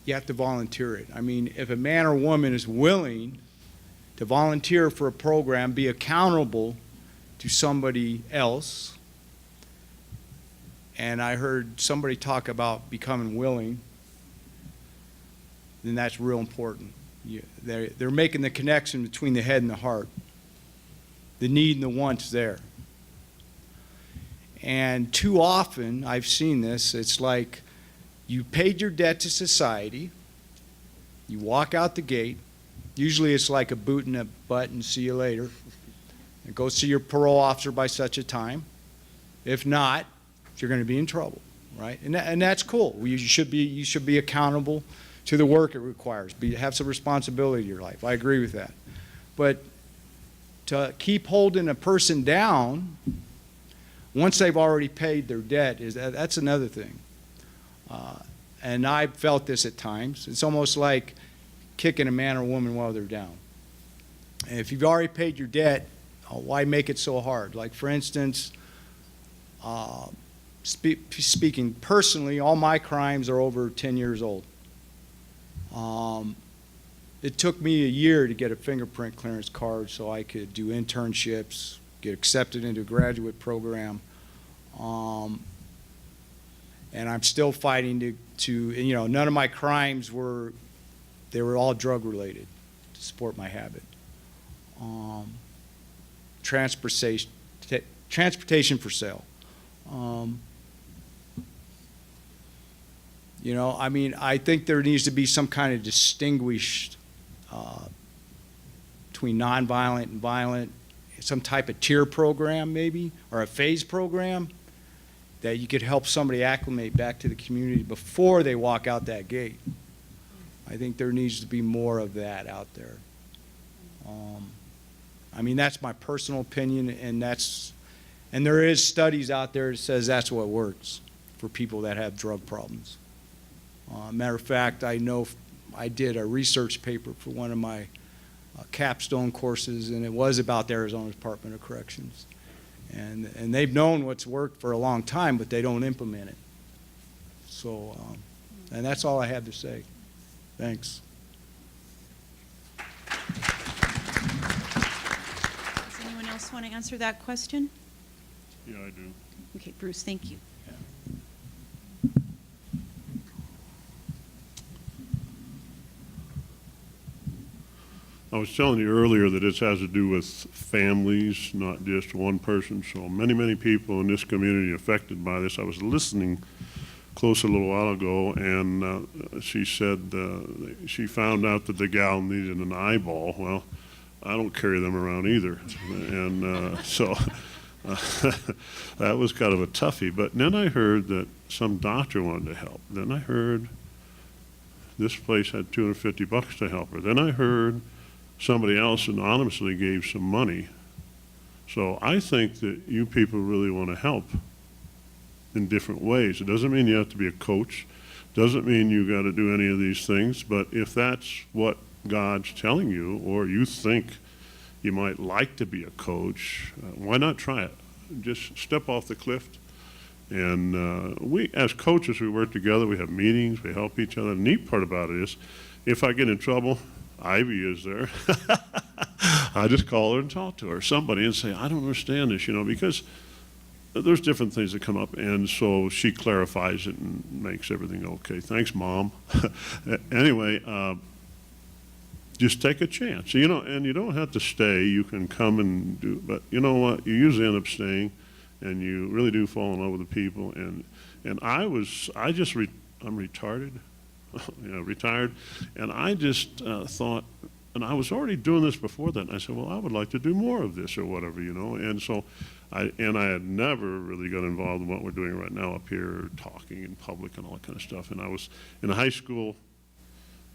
You have to volunteer it. I mean, if a man or woman is willing to volunteer for a program, be accountable to somebody else, and I heard somebody talk about becoming willing, then that's real important. They're making the connection between the head and the heart. The need and the want's there. And too often, I've seen this, it's like you paid your debt to society, you walk out the gate, usually it's like a boot in the butt and see you later, and go see your parole officer by such a time. If not, you're going to be in trouble, right? And that's cool. You should be accountable to the work it requires. Have some responsibility in your life. I agree with that. But to keep holding a person down once they've already paid their debt, that's another thing. And I've felt this at times. It's almost like kicking a man or woman while they're down. And if you've already paid your debt, why make it so hard? Like, for instance, speaking personally, all my crimes are over 10 years old. It took me a year to get a fingerprint clearance card so I could do internships, get accepted into a graduate program. And I'm still fighting to, you know, none of my crimes were all drug related to support my habit. Transportation for sale. You know, I mean, I think there needs to be some kind of distinguished between nonviolent and violent, some type of tier program maybe, or a phase program that you could help somebody acclimate back to the community before they walk out that gate. I think there needs to be more of that out there. I mean, that's my personal opinion, and there is studies out there that says that's what works for people that have drug problems. Matter of fact, I know I did a research paper for one of my capstone courses, and it was about the Arizona Department of Corrections. And they've known what's worked for a long time, but they don't implement it. So, and that's all I had to say. Thanks. Does anyone else want to answer that question? Yeah, I do. Okay, Bruce, thank you. I was telling you earlier that this has to do with families, not just one person. So many, many people in this community affected by this. I was listening close a little while ago, and she said she found out that the gal needed an eyeball. Well, I don't carry them around either. And so that was kind of a toughie. But then I heard that some doctor wanted to help. Then I heard this place had $250 to help her. Then I heard somebody else anonymously gave some money. So I think that you people really want to help in different ways. It doesn't mean you have to be a coach. Doesn't mean you got to do any of these things. But if that's what God's telling you, or you think you might like to be a coach, why not try it? Just step off the cliff. And we, as coaches, we work together. We have meetings. We help each other. The neat part about it is, if I get in trouble, Ivy is there. I just call her and talk to her, somebody, and say, I don't understand this, because there's different things that come up, and so she clarifies it and makes everything okay. Thanks, Mom. Anyway, just take a chance, and you don't have to stay. You can come and do, but you know what? You usually end up staying, and you really do fall in love with the people. And I'm retarded. Retired, and I just thought, and I was already doing this before that, and I said, well, I would like to do more of this or whatever, and so I had never really got involved in what we're doing right now up here, talking in public and all that kind of stuff. And I was in high school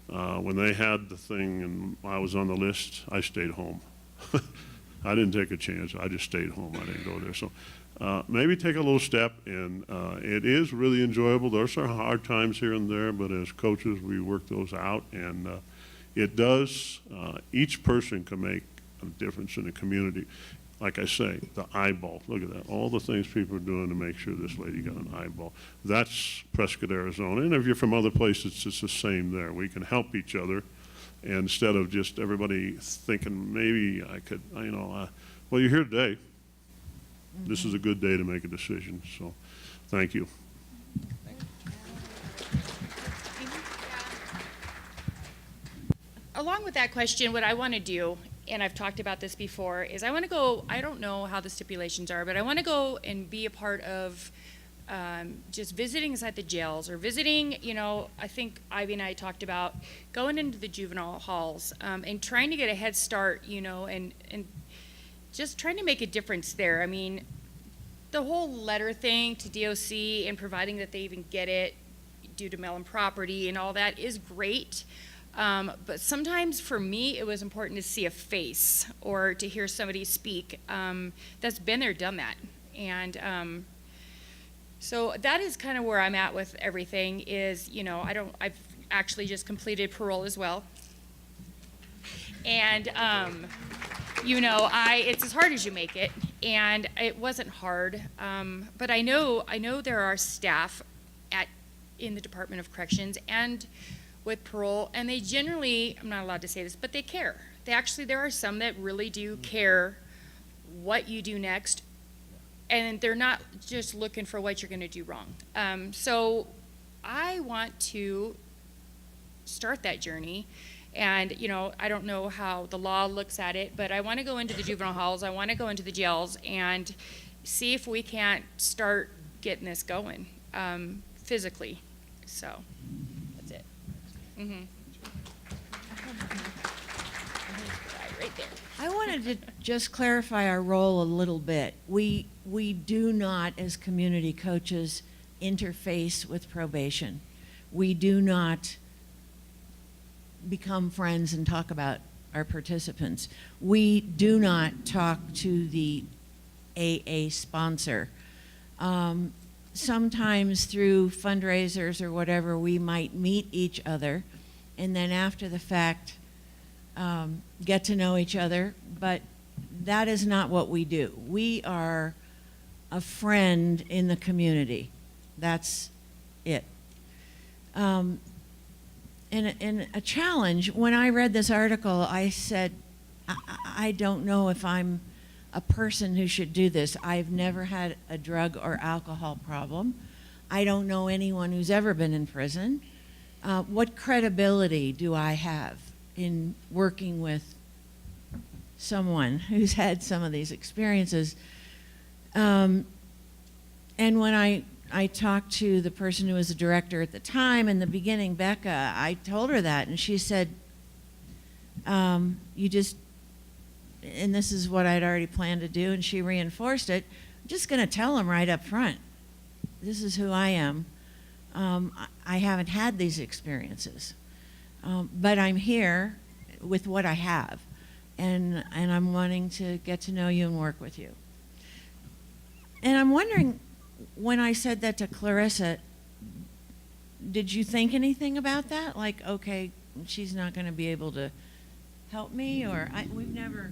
when they had the thing and I was on the list. I stayed home. I didn't take a chance. I just stayed home. I didn't go there. So maybe take a little step, and it is really enjoyable. There's some hard times here and there, but as coaches, we work those out, and it does, each person can make a difference in the community. Like I say, the eyeball, look at that. All the things people are doing to make sure this lady got an eyeball. That's Prescott, Arizona. And if you're from other places, it's the same there. We can help each other, and instead of just everybody thinking, maybe I could, well, you're here today. This is a good day to make a decision, so thank you. Along with that question, what I want to do, and I've talked about this before, is I want to go, I don't know how the stipulations are, but I want to go and be a part of just visiting inside the jails, or visiting, I think Ivy and I talked about going into the juvenile halls and trying to get a head start, and just trying to make a difference there. I mean, the whole letter thing to DOC and providing that they even get it due to mail and property and all that is great. But sometimes for me, it was important to see a face or to hear somebody speak that's been there, done that. And so that is kind of where I'm at with everything is, I've actually just completed parole as well. And, it's as hard as you make it, and it wasn't hard. But I know there are staff in the Department of Corrections and with parole, and they generally, I'm not allowed to say this, but they care. There are some that really do care what you do next, and they're not just looking for what you're going to do wrong. So I want to start that journey. And, I don't know how the law looks at it, but I want to go into the juvenile halls. I want to go into the jails and see if we can't start getting this going physically. So that's it. Mm-hmm. Right there. I wanted to just clarify our role a little bit. We do not, as community coaches, interface with probation. We do not become friends and talk about our participants. We do not talk to the AA sponsor. Sometimes through fundraisers or whatever, we might meet each other, and then after the fact, get to know each other, but that is not what we do. We are a friend in the community. That's it. And a challenge, when I read this article, I said, I don't know if I'm a person who should do this. I've never had a drug or alcohol problem. I don't know anyone who's ever been in prison. What credibility do I have in working with someone who's had some of these experiences. And when I talked to the person who was the director at the time in the beginning, Becca, I told her that, and she said, you just, and this is what I'd already planned to do, and she reinforced it, I'm just going to tell them right up front, this is who I am. I haven't had these experiences, but I'm here with what I have, and I'm wanting to get to know you and work with you. And I'm wondering, when I said that to Clarissa, did you think anything about that? Like, okay, she's not going to be able to help me, or I never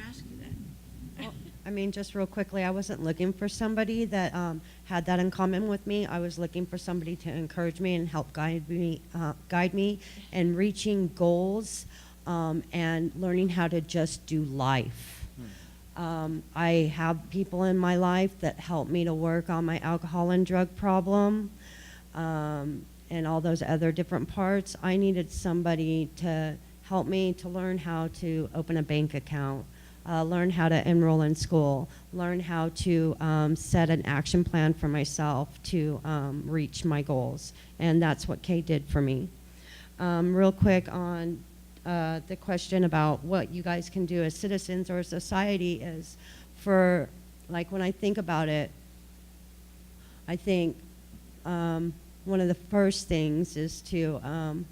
asked you that. Well, I mean, just real quickly, I wasn't looking for somebody that had that in common with me. I was looking for somebody to encourage me and help guide me in reaching goals and learning how to just do life. I have people in my life that help me to work on my alcohol and drug problem and all those other different parts. I needed somebody to help me to learn how to open a bank account, learn how to enroll in school, learn how to set an action plan for myself to reach my goals. And that's what Kay did for me. Real quick on the question about what you guys can do as citizens or society is for, like, when I think about it, I think one of the first things is to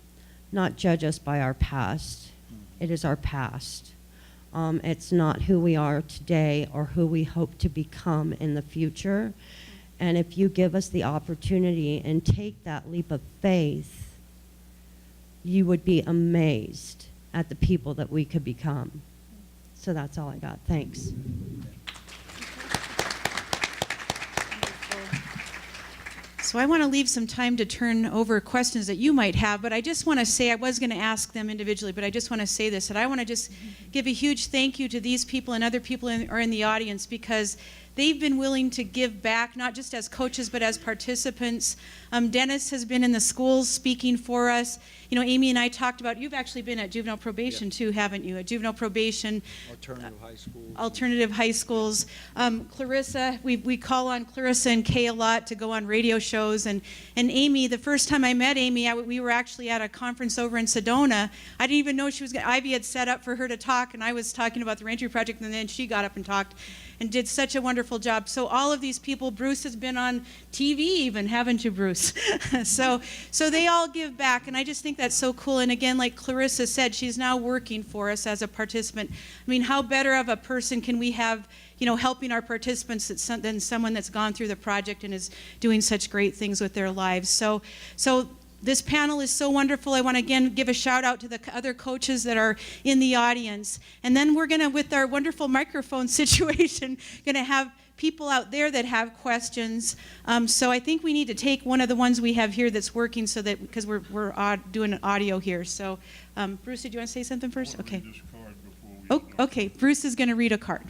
not judge us by our past. It is our past. It's not who we are today or who we hope to become in the future. And if you give us the opportunity and take that leap of faith, you would be amazed at the people that we could become. So that's all I got. Thanks. So I want to leave some time to turn over questions that you might have, but I just want to say, I was going to ask them individually, but I just want to say this, that I want to just give a huge thank you to these people and other people are in the audience, because they've been willing to give back, not just as coaches, but as participants. Dennis has been in the schools speaking for us. You know, Amy and I talked about, you've actually been at juvenile probation too, haven't you? At juvenile probation. Alternative high schools. Alternative high schools. Clarissa, we call on Clarissa and Kay a lot to go on radio shows. And Amy, the first time I met Amy, we were actually at a conference over in Sedona. I didn't even know she was going to, Ivy had set up for her to talk, and I was talking about the Reentry Project, and then she got up and talked and did such a wonderful job. So all of these people, Bruce has been on TV even, haven't you, Bruce? so they all give back, and I just think that's so cool. And again, like Clarissa said, she's now working for us as a participant. I mean, how better of a person can we have, you know, helping our participants than someone that's gone through the project and is doing such great things with their lives. So this panel is so wonderful. I want to again give a shout out to the other coaches that are in the audience. And then we're going to, with our wonderful microphone situation, going to have people out there that have questions. So I think we need to take one of the ones we have here that's working, so that, because we're doing an audio here. So Bruce, did you want to say something first? Okay. Read this card before we Oh, start. okay. Bruce is going to read a card.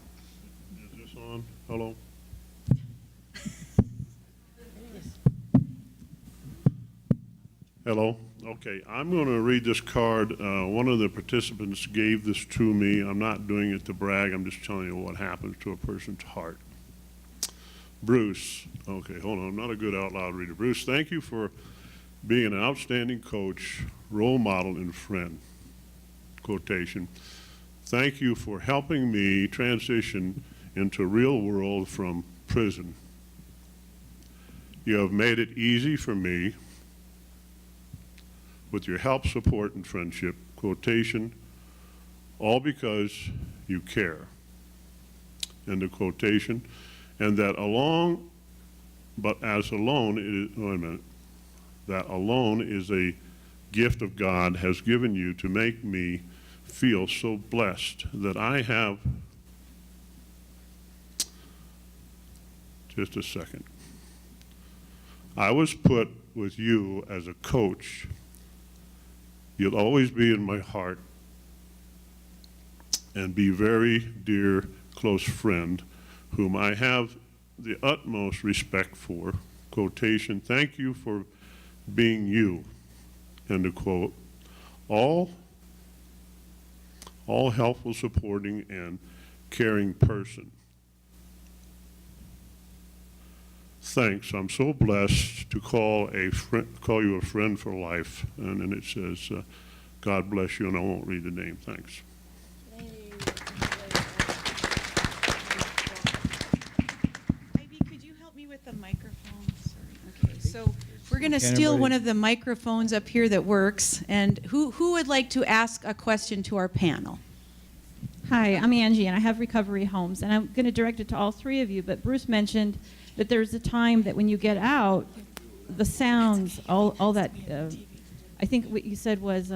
Is this on? Hello? Hello? Okay, I'm going to read this card. One of the participants gave this to me. I'm not doing it to brag. I'm just telling you what happens to a person's heart. Bruce, okay, hold on. I'm not a good out loud reader. Bruce, thank you for being an outstanding coach, role model, and friend. Quotation. Thank you for helping me transition into real world from prison. You have made it easy for me with your help, support, and friendship. Quotation. All because you care. End of quotation. And that alone, but as alone, wait a minute, that alone is a gift of God has given you to make me feel so blessed that I have, just a second. I was put with you as a coach. You'll always be in my heart and be very dear, close friend whom I have the utmost respect for. Quotation, thank you for being you. End of quote. All all helpful, supporting, and caring person. Thanks. I'm so blessed to call you a friend for life. And then it says, God bless you, and I won't read the name. Thanks. Ivy, could you help me with the microphone? Sorry. Okay, so we're going to steal one of the microphones up here that works. And who would like to ask a question to our panel? Hi, I'm Angie, and I have recovery homes, and I'm going to direct it to all three of you, but Bruce mentioned that there's a time that when you get out, the sounds, all that, I think what you said was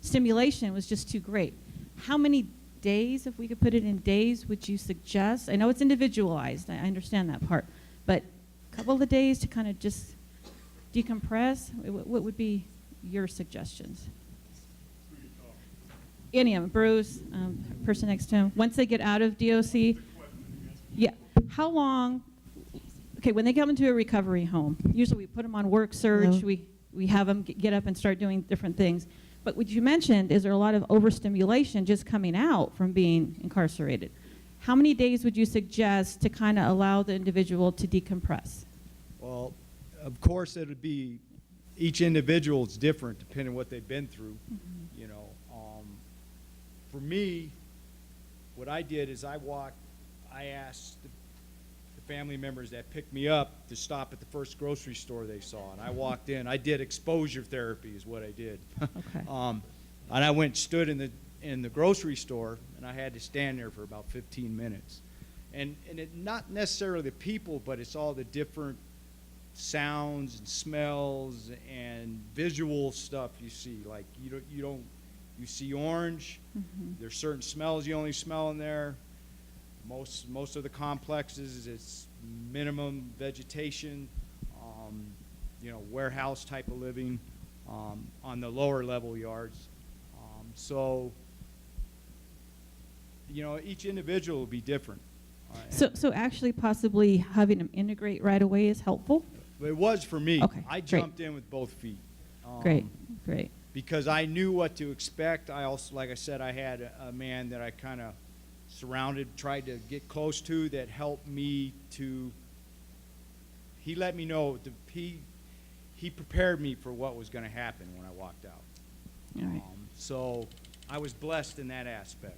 stimulation was just too great. How many days, if we could put it in days, would you suggest? I know it's individualized, I understand that part, but a couple of days to kind of just decompress? What would be your suggestions? Any of them, Bruce, person next to him, once they get out of DOC, yeah, how long, okay, when they come into a recovery home, usually we put them on work search, we have them get up and start doing different things, but what you mentioned is there a lot of overstimulation just coming out from being incarcerated. How many days would you suggest to kind of allow the individual to decompress? Well, of course, it would be, each individual is different depending on what they've been through, you know. For me, what I did is I asked the family members that picked me up to stop at the first grocery store they saw, and I walked in. I did exposure therapy is what I did. Okay. And I went and stood in the grocery store, and I had to stand there for about 15 minutes. And it not necessarily the people, but it's all the different sounds and smells and visual stuff you see. Like you see orange. There's certain smells you only smell in there. Most of the complexes, it's minimum vegetation, you know, warehouse type of living on the lower level yards. So, you know, each individual will be different. So actually possibly having them integrate right away is helpful? It was for me. Okay, I great. jumped in with both feet. Great. Because I knew what to expect. I also, like I said, I had a man that I kind of tried to get close to, that helped me to, he let me know, he prepared me for what was going to happen when I walked out. All right. So I was blessed in that aspect.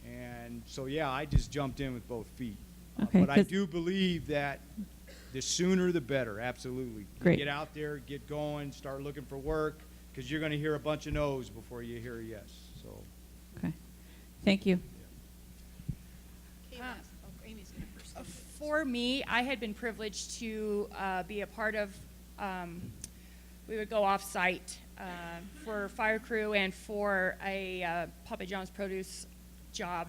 And so, yeah, I just jumped in with both feet. Okay, but I do believe that the sooner the better, absolutely. Great. Get out there, get going, start looking for work, because you're going to hear a bunch of no's before you hear a yes. So. Okay. Thank you. For me, I had been privileged to be a part of, we would go off-site for fire crew and for a Papa John's produce job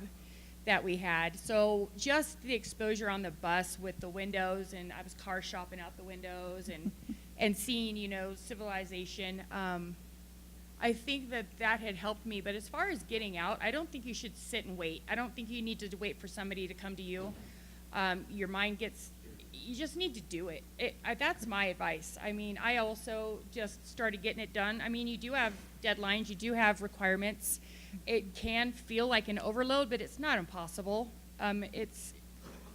that we had. So just the exposure on the bus with the windows, and I was car shopping out the windows and seeing, you know, civilization. I think that had helped me. But as far as getting out, I don't think you should sit and wait. I don't think you need to wait for somebody to come to you. Your mind gets, you just need to do it. That's my advice. I mean, I also just started getting it done. I mean, you do have deadlines, you do have requirements. It can feel like an overload, but it's not impossible. It's,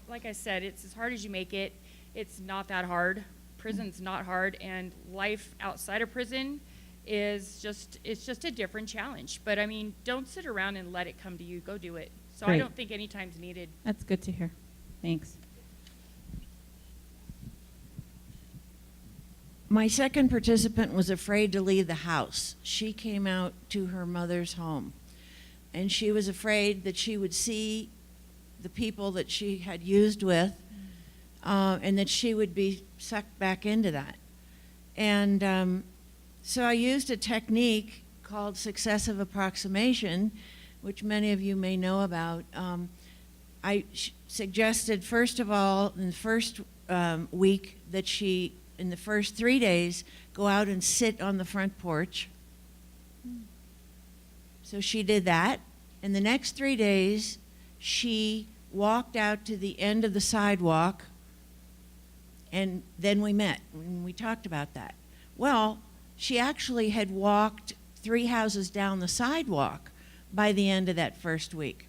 like I said, it's as hard as you make it. It's not that hard. Prison's not hard, and life outside of prison is just a different challenge. But I mean, don't sit around and let it come to you. Go do it. So Great. I don't think any time's needed. That's good to hear. Thanks. My second participant was afraid to leave the house. She came out to her mother's home, and she was afraid that she would see the people that she had used with, and that she would be sucked back into that. And so I used a technique called successive approximation, which many of you may know about. I suggested, first of all, in the first week, that she, in the first 3 days, go out and sit on the front porch. So she did that. In the next 3 days, she walked out to the end of the sidewalk, and then we met, and we talked about that. Well, she actually had walked 3 houses down the sidewalk by the end of that first week.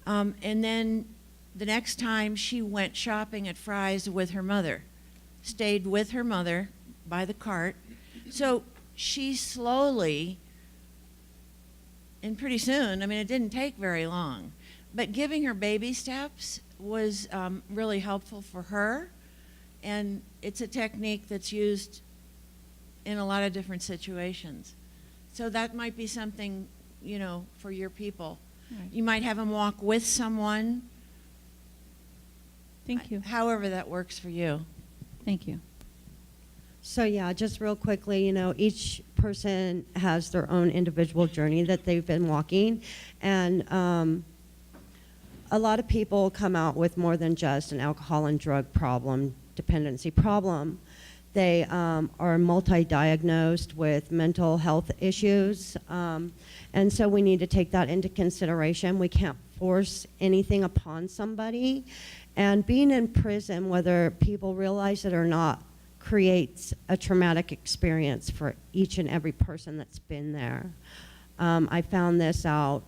And then the next time she went shopping at Fry's with her mother, stayed with her mother by the cart. So she slowly, and pretty soon, I mean, it didn't take very long, but giving her baby steps was really helpful for her. And it's a technique that's used in a lot of different situations. So that might be something, you know, for your people. Right. You might have them walk with someone. Thank you. However that works for you. Thank you. So yeah, just real quickly, you know, each person has their own individual journey that they've been walking, and a lot of people come out with more than just an alcohol and drug problem, dependency problem. They are multi-diagnosed with mental health issues, and so we need to take that into consideration. We can't force anything upon somebody, and being in prison, whether people realize it or not, creates a traumatic experience for each and every person that's been there. I found this out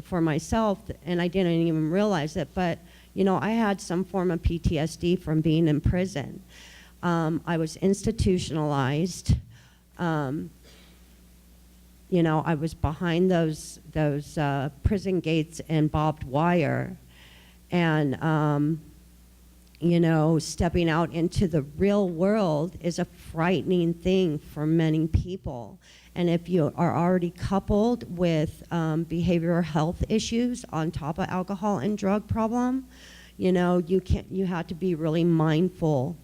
for myself, and I didn't even realize it, but you know, I had some form of PTSD from being in prison. I was institutionalized. You know, I was behind those prison gates and barbed wire, and you know, stepping out into the real world is a frightening thing for many people. And if you are already coupled with behavioral health issues on top of alcohol and drug problem, you know, you have to be really mindful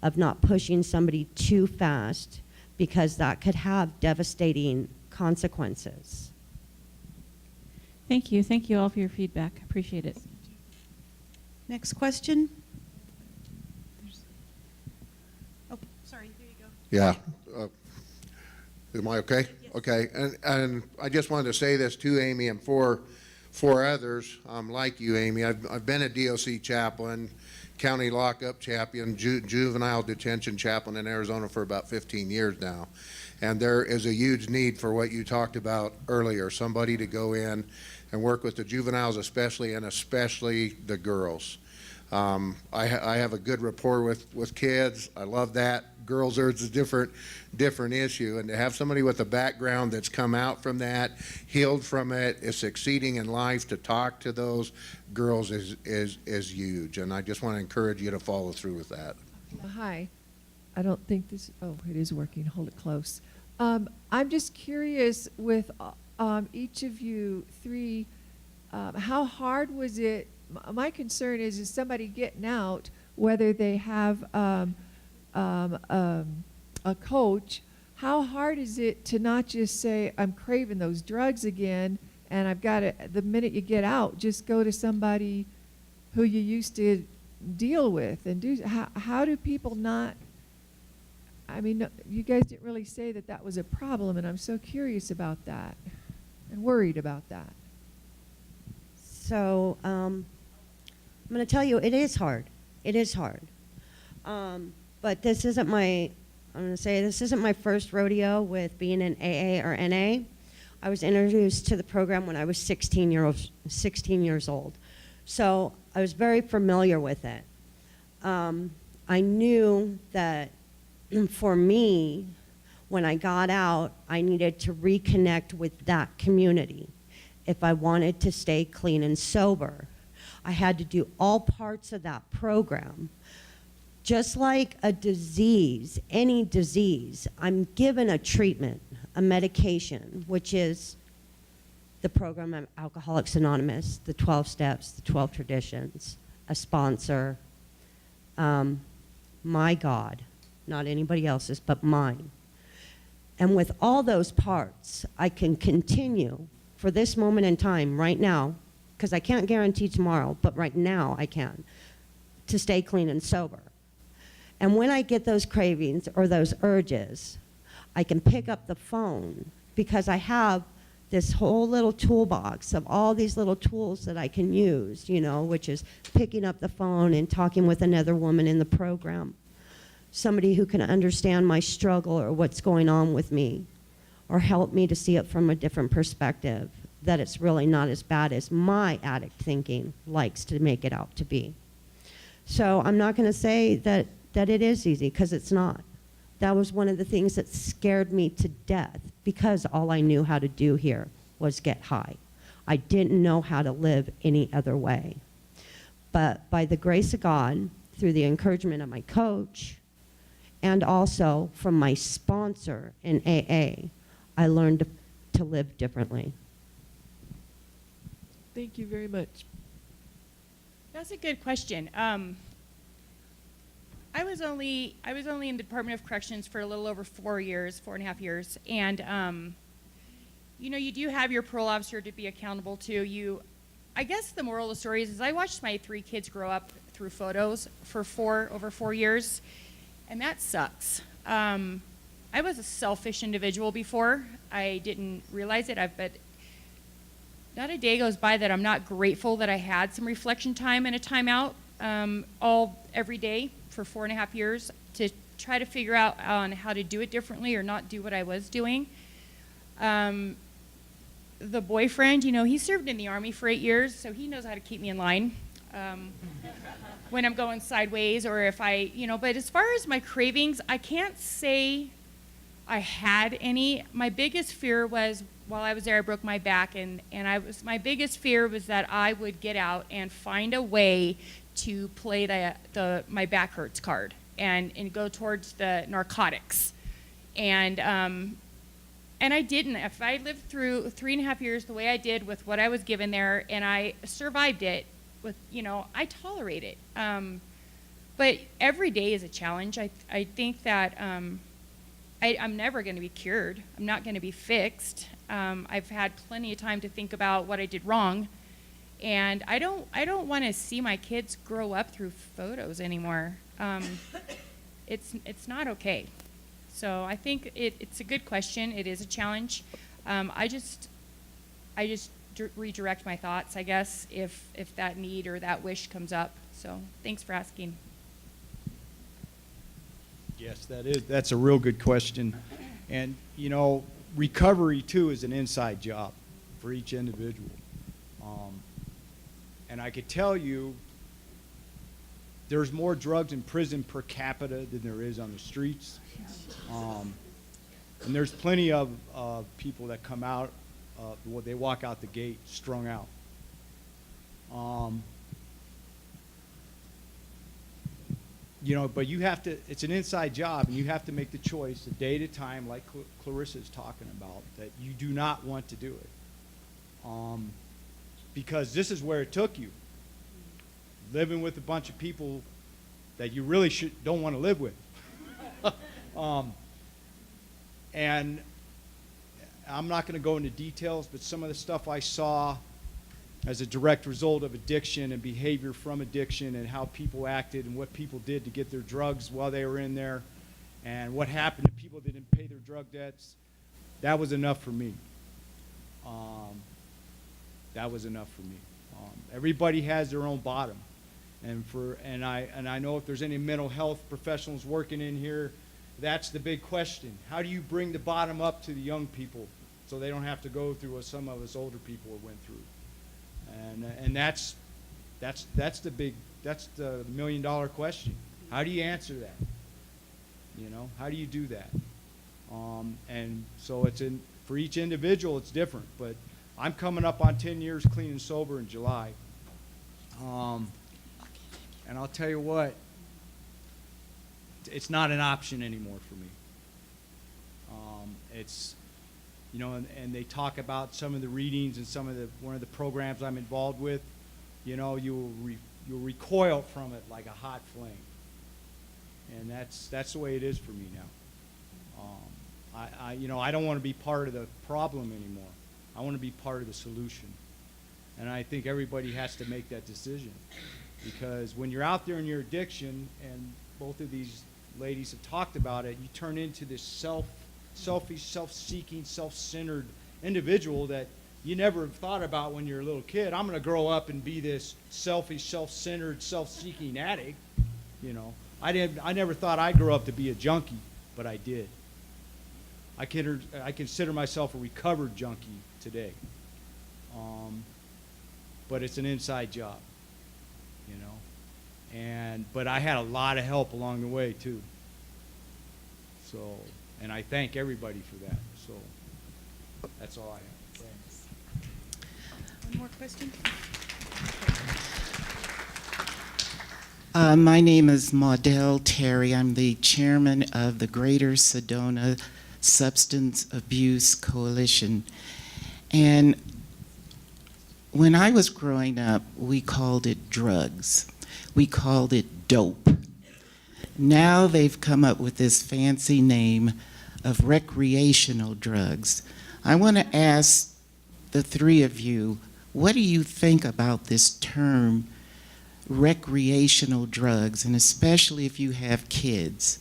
of not pushing somebody too fast, because that could have devastating consequences. Thank you. Thank you all for your feedback. I appreciate it. Next question. Oh, sorry, there you go. Yeah. Am I okay? Yes. Okay. And I just wanted to say this to Amy and for others like you, Amy. I've been a DOC chaplain, county lockup chaplain, juvenile detention chaplain in Arizona for about 15 years now. And there is a huge need for what you talked about earlier, somebody to go in and work with the juveniles especially, and especially the girls. I have a good rapport with kids. I love that. Girls are a different issue, and to have somebody with a background that's come out from that, healed from it, is succeeding in life, to talk to those girls is huge. And I just want to encourage you to follow through with that. Hi. I don't think this, oh, it is working. Hold it close. I'm just curious with each of you three, how hard was it? My concern is somebody getting out, whether they have a coach, how hard is it to not just say, I'm craving those drugs again, and I've got to, the minute you get out, just go to somebody who you used to deal with and do, how do people not, I mean, you guys didn't really say that that was a problem, and I'm so curious about that and worried about that. So I'm going to tell you, it is hard. It is hard. But this isn't my, I'm going to say this isn't my first rodeo with being in AA or NA. I was introduced to the program when I was 16 years old. So I was very familiar with it. I knew that for me, when I got out, I needed to reconnect with that community if I wanted to stay clean and sober. I had to do all parts of that program. Just like a disease, any disease, I'm given a treatment, a medication, which is the program of Alcoholics Anonymous, the 12 steps, the 12 traditions, a sponsor, my God, not anybody else's, but mine. And with all those parts, I can continue for this moment in time, right now, because I can't guarantee tomorrow, but right now I can, to stay clean and sober. And when I get those cravings or those urges, I can pick up the phone, because I have this whole little toolbox of all these little tools that I can use, you know, which is picking up the phone and talking with another woman in the program, somebody who can understand my struggle or what's going on with me, or help me to see it from a different perspective. that it's really not as bad as my addict thinking likes to make it out to be. So I'm not going to say that it is easy, because it's not. That was one of the things that scared me to death, because all I knew how to do here was get high. I didn't know how to live any other way. But by the grace of God, through the encouragement of my coach, and also from my sponsor in AA, I learned to live differently. Thank you very much. That's a good question. I was only in the Department of Corrections for a little over 4.5 years, and you know, you do have your parole officer to be accountable to. I guess the moral of the story is I watched my 3 kids grow up through photos for over 4 years, and that sucks. I was a selfish individual before. I didn't realize it, but not a day goes by that I'm not grateful that I had some reflection time and a timeout every day for 4.5 years to try to figure out on how to do it differently or not do what I was doing. The boyfriend, you know, he served in the Army for 8 years, so he knows how to keep me in line when I'm going sideways, or if but as far as my cravings, I can't say I had any. My biggest fear was, while I was there, I broke my back, and my biggest fear was that I would get out and find a way to play the my back hurts card and go towards the narcotics. And I didn't. If I lived through 3.5 years the way I did with what I was given there, and I survived it with, I tolerate it. But every day is a challenge. I think that I'm never going to be cured. I'm not going to be fixed. I've had plenty of time to think about what I did wrong, and I don't want to see my kids grow up through photos anymore. It's not okay. So I think it's a good question. It is a challenge. I just redirect my thoughts, I guess, if that need or that wish comes up. So thanks for asking. Yes, that's a real good question. And, recovery, too, is an inside job for each individual. And I could tell you there's more drugs in prison per capita than there is on the streets. And there's plenty of people that come out, they walk out the gate strung out. But you have to, it's an inside job, and you have to make the choice a day at a time, like Clarissa is talking about, that you do not want to do it. Because this is where it took you. Living with a bunch of people that you really don't want to live with. And I'm not going to go into details, but some of the stuff I saw as a direct result of addiction and behavior from addiction, and how people acted and what people did to get their drugs while they were in there, and what happened to people that didn't pay their drug debts, that was enough for me. That was enough for me. Everybody has their own bottom. And I know if there's any mental health professionals working in here, that's the big question. How do you bring the bottom up to the young people so they don't have to go through what some of us older people went through? And that's the $1 million question. How do you answer that? How do you do that? And so for each individual, it's different. But I'm coming up on 10 years clean and sober in July. And I'll tell you what, it's not an option anymore for me. It's, and they talk about some of the readings and one of the programs I'm involved with, you'll recoil from it like a hot flame. And that's the way it is for me now. I don't want to be part of the problem anymore. I want to be part of the solution. And I think everybody has to make that decision. Because when you're out there in your addiction, and both of these ladies have talked about it, you turn into this selfish, self-seeking, self-centered individual that you never thought about when you're a little kid. I'm going to grow up and be this selfish, self-centered, self-seeking addict. I never thought I'd grow up to be a junkie, but I did. I consider myself a recovered junkie today. But it's an inside job, you know. But I had a lot of help along the way too. So, and I thank everybody for that. So, that's all I have. Thanks. One more question? My name is Maudel Terry. I'm the chairman of the Greater Sedona Substance Abuse Coalition. And when I was growing up, we called it drugs. We called it dope. Now they've come up with this fancy name of recreational drugs. I want to ask the three of you, what do you think about this term, recreational drugs, and especially if you have kids?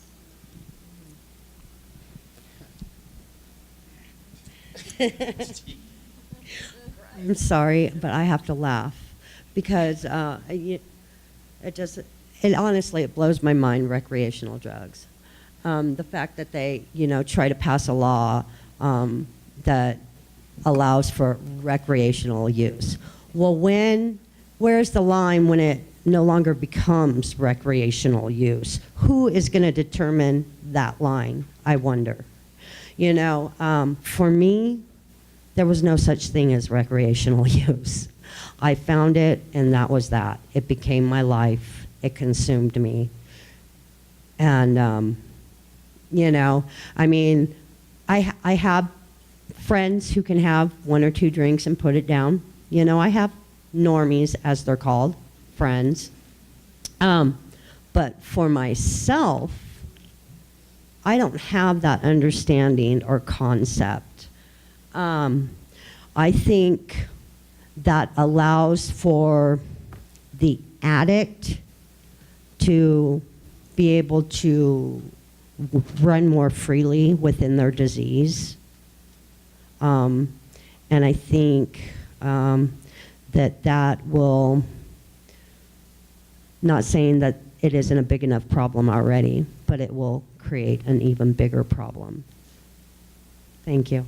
I'm sorry, but I have to laugh because it honestly, it blows my mind, recreational drugs. The fact that they, try to pass a law that allows for recreational use. Well, where's the line when it no longer becomes recreational use? Who is going to determine that line, I wonder? For me, there was no such thing as recreational use. I found it, and that was that. It became my life. It consumed me. And, I have friends who can have 1 or 2 drinks and put it down. I have normies, as they're called, friends. But for myself, I don't have that understanding or concept. I think that allows for the addict to be able to run more freely within their disease. And I think that will, not saying that it isn't a big enough problem already, but it will create an even bigger problem. Thank you.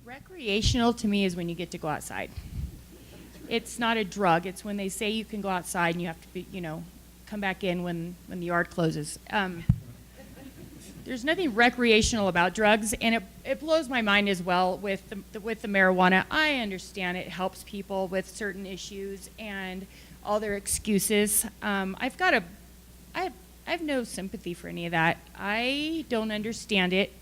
Recreational to me is when you get to go outside. It's not a drug. It's when they say you can go outside and you have to be, come back in when the yard closes. There's nothing recreational about drugs, and it blows my mind as well with the marijuana. I understand it helps people with certain issues and all their excuses. I have no sympathy for any of that. I don't understand it.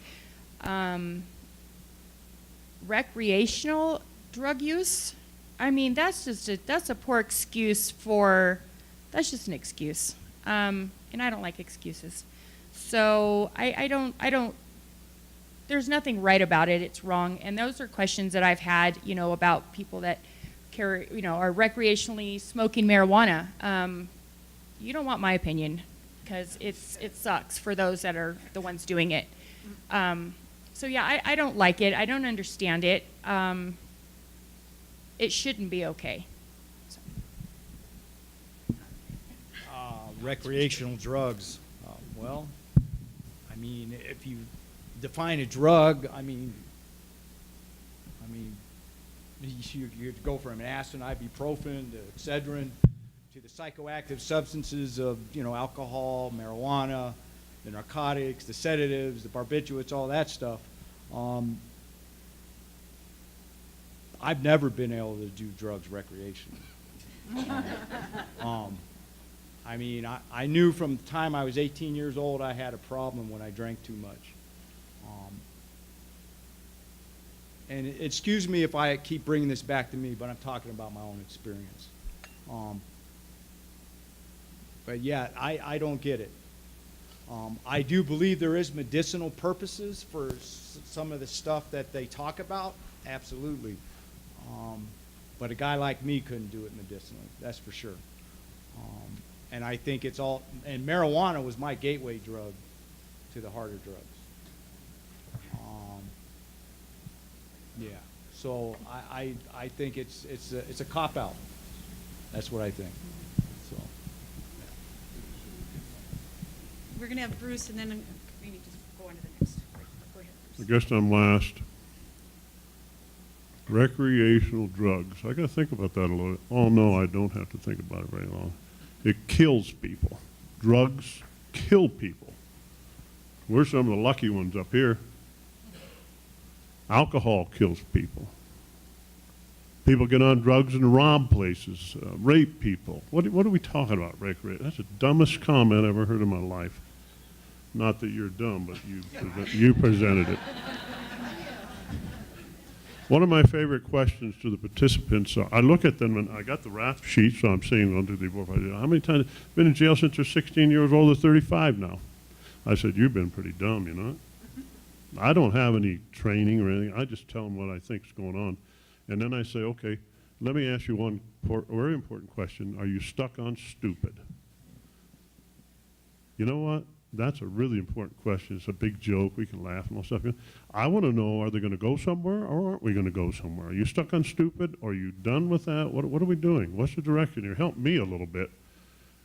Recreational drug use, that's a poor excuse that's just an excuse. And I don't like excuses. So I don't, there's nothing right about it, it's wrong. And those are questions that I've had, about people that are recreationally smoking marijuana. You don't want my opinion, because it sucks for those that are the ones doing it. So yeah, I don't like it. I don't understand it. It shouldn't be okay. So. Recreational drugs. Well, if you define a drug, you go from an aspirin, ibuprofen, to Excedrin, to the psychoactive substances of, alcohol, marijuana, the narcotics, the sedatives, the barbiturates, all that stuff. I've never been able to do drugs recreationally. I knew from the time I was 18 years old I had a problem when I drank too much. And excuse me if I keep bringing this back to me, but I'm talking about my own experience. But yeah, I don't get it. I do believe there is medicinal purposes for some of the stuff that they talk about, absolutely. But a guy like me couldn't do it medicinally, that's for sure. And I think it's all, and marijuana was my gateway drug to the harder drugs. Yeah, so I think it's a cop-out. That's what I think. So. We're going to have Bruce, and then we need to go on to the next. Go ahead, Bruce. I guess I'm last. Recreational drugs. I got to think about that a little. Oh, no, I don't have to think about it very long. It kills people. Drugs kill people. We're some of the lucky ones up here. Alcohol kills people. People get on drugs and rob places, rape people. What are we talking about, recreation? That's the dumbest comment I've ever heard in my life. Not that you're dumb, but you presented it. One of my favorite questions to the participants, I look at them and I got the rap sheet, so I'm saying 1, 2, 3, 4, 5, 6. How many times? Been in jail since they're 16 years old or 35 now. I said, you've been pretty dumb, you know? I don't have any training or anything. I just tell them what I think's going on. And then I say, okay, let me ask you one very important question. Are you stuck on stupid? You know what? That's a really important question. It's a big joke. We can laugh and all stuff. I want to know, are they going to go somewhere or aren't we going to go somewhere? Are you stuck on stupid? Are you done with that? What are we doing? What's the direction here? Help me a little bit,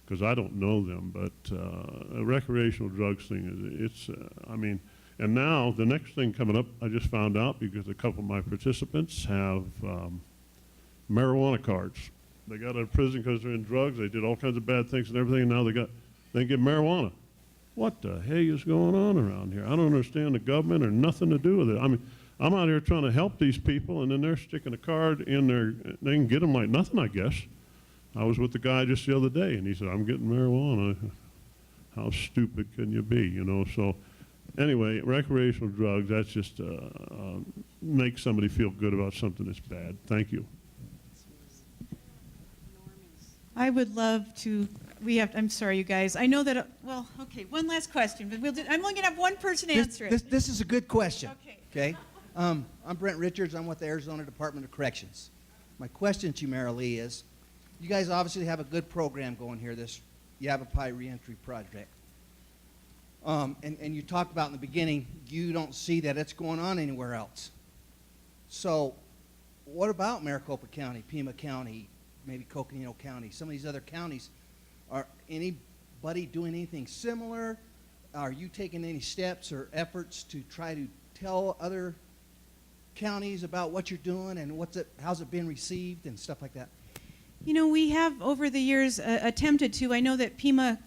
because I don't know them. But a recreational drugs thing, I mean, and now the next thing coming up, I just found out because a couple of my participants have marijuana cards. They got out of prison because they're in drugs. They did all kinds of bad things and everything, and now they get marijuana. What the heck is going on around here? I don't understand the government or nothing to do with it. I mean, I'm out here trying to help these people, and then they're sticking a card in there. They can get them like nothing, I guess. I was with the guy just the other day, and he said, I'm getting marijuana. How stupid can you be, you know? So anyway, recreational drugs, that's just makes somebody feel good about something that's bad. Thank you. I would love to, I'm sorry, you guys. I know that, well, okay, one last question, but I'm only going to have one person answer it. This is a good question. Okay. I'm Brent Richards. I'm with the Arizona Department of Corrections. My question to you, Mary Lee, is you guys obviously have a good program going here, this Yavapai Reentry Project. And you talked about in the beginning, you don't see that it's going on anywhere else. So what about Maricopa County, Pima County, maybe Coconino County, some of these other counties? Are anybody doing anything similar? Are you taking any steps or efforts to try to tell other counties about what you're doing and how's it been received and stuff like that? You know, we have over the years attempted to. I know that Pima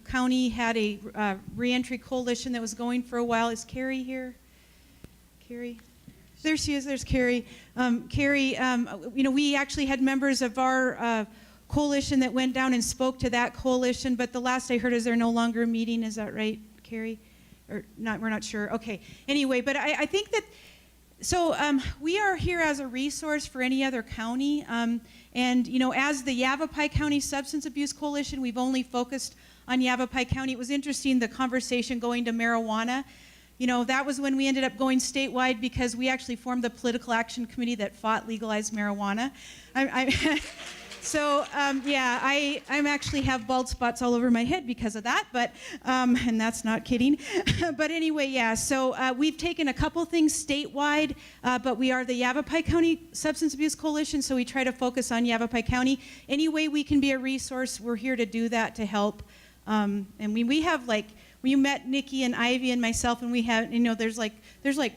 County had a reentry coalition that was going for a while. Is Carrie here? Carrie? There she is. There's Carrie. Carrie, you know, we actually had members of our coalition that went down and spoke to that coalition, but the last I heard is they're no longer meeting. Is that right, Carrie? Or not? We're not sure. Okay. Anyway, but I think that, so we are here as a resource for any other county. And, you know, as the Yavapai County Substance Abuse Coalition, we've only focused on Yavapai County. It was interesting, the conversation going to marijuana. You know, that was when we ended up going statewide because we actually formed the political action committee that fought legalized marijuana. So, yeah, I'm actually have bald spots all over my head because of that, but, and that's not kidding. But anyway, yeah, so we've taken a couple things statewide, but we are the Yavapai County Substance Abuse Coalition, so we try to focus on Yavapai County. Any way we can be a resource, we're here to do that, to help. And we have, like, we met Nikki and Ivy and myself, and we have, you know, there's like,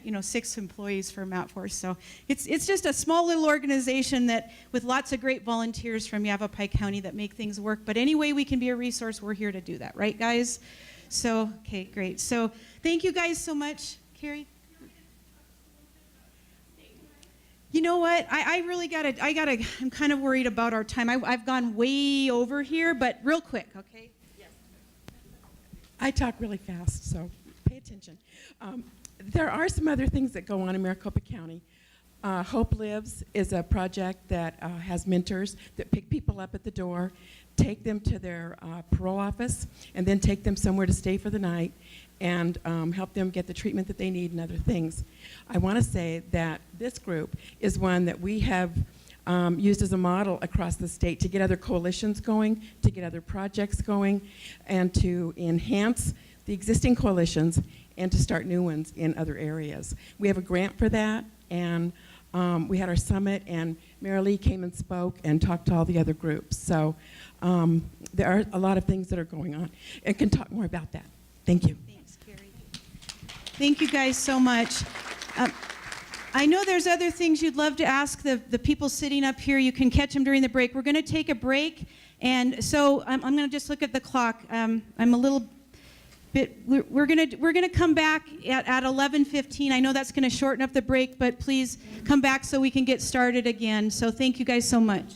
you know, 6 employees for MATFORCE. So it's just a small little organization that with lots of great volunteers from Yavapai County that make things work. But any way we can be a resource, we're here to do that, right, guys? So, okay, great. So thank you guys so much. Carrie? You know what? I really I'm kind of worried about our time. I've gone way over here, but real quick, okay? I talk really fast, so pay attention. There are some other things that go on in Maricopa County. Hope Lives is a project that has mentors that pick people up at the door, take them to their parole office, and then take them somewhere to stay for the night and help them get the treatment that they need and other things. I want to say that this group is one that we have used as a model across the state to get other coalitions going, to get other projects going, and to enhance the existing coalitions and to start new ones in other areas. We have a grant for that, and we had our summit, and Mary Lee came and spoke and talked to all the other groups. So there are a lot of things that are going on, and can talk more about that. Thank you. Thanks, Carrie. Thank you guys so much. I know there's other things you'd love to ask the people sitting up here. You can catch them during the break. We're going to take a break, and so I'm going to just look at the clock. I'm a little bit. We're going to come back at 11:15. I know that's going to shorten up the break, but please come back so we can get started again. So thank you guys so much.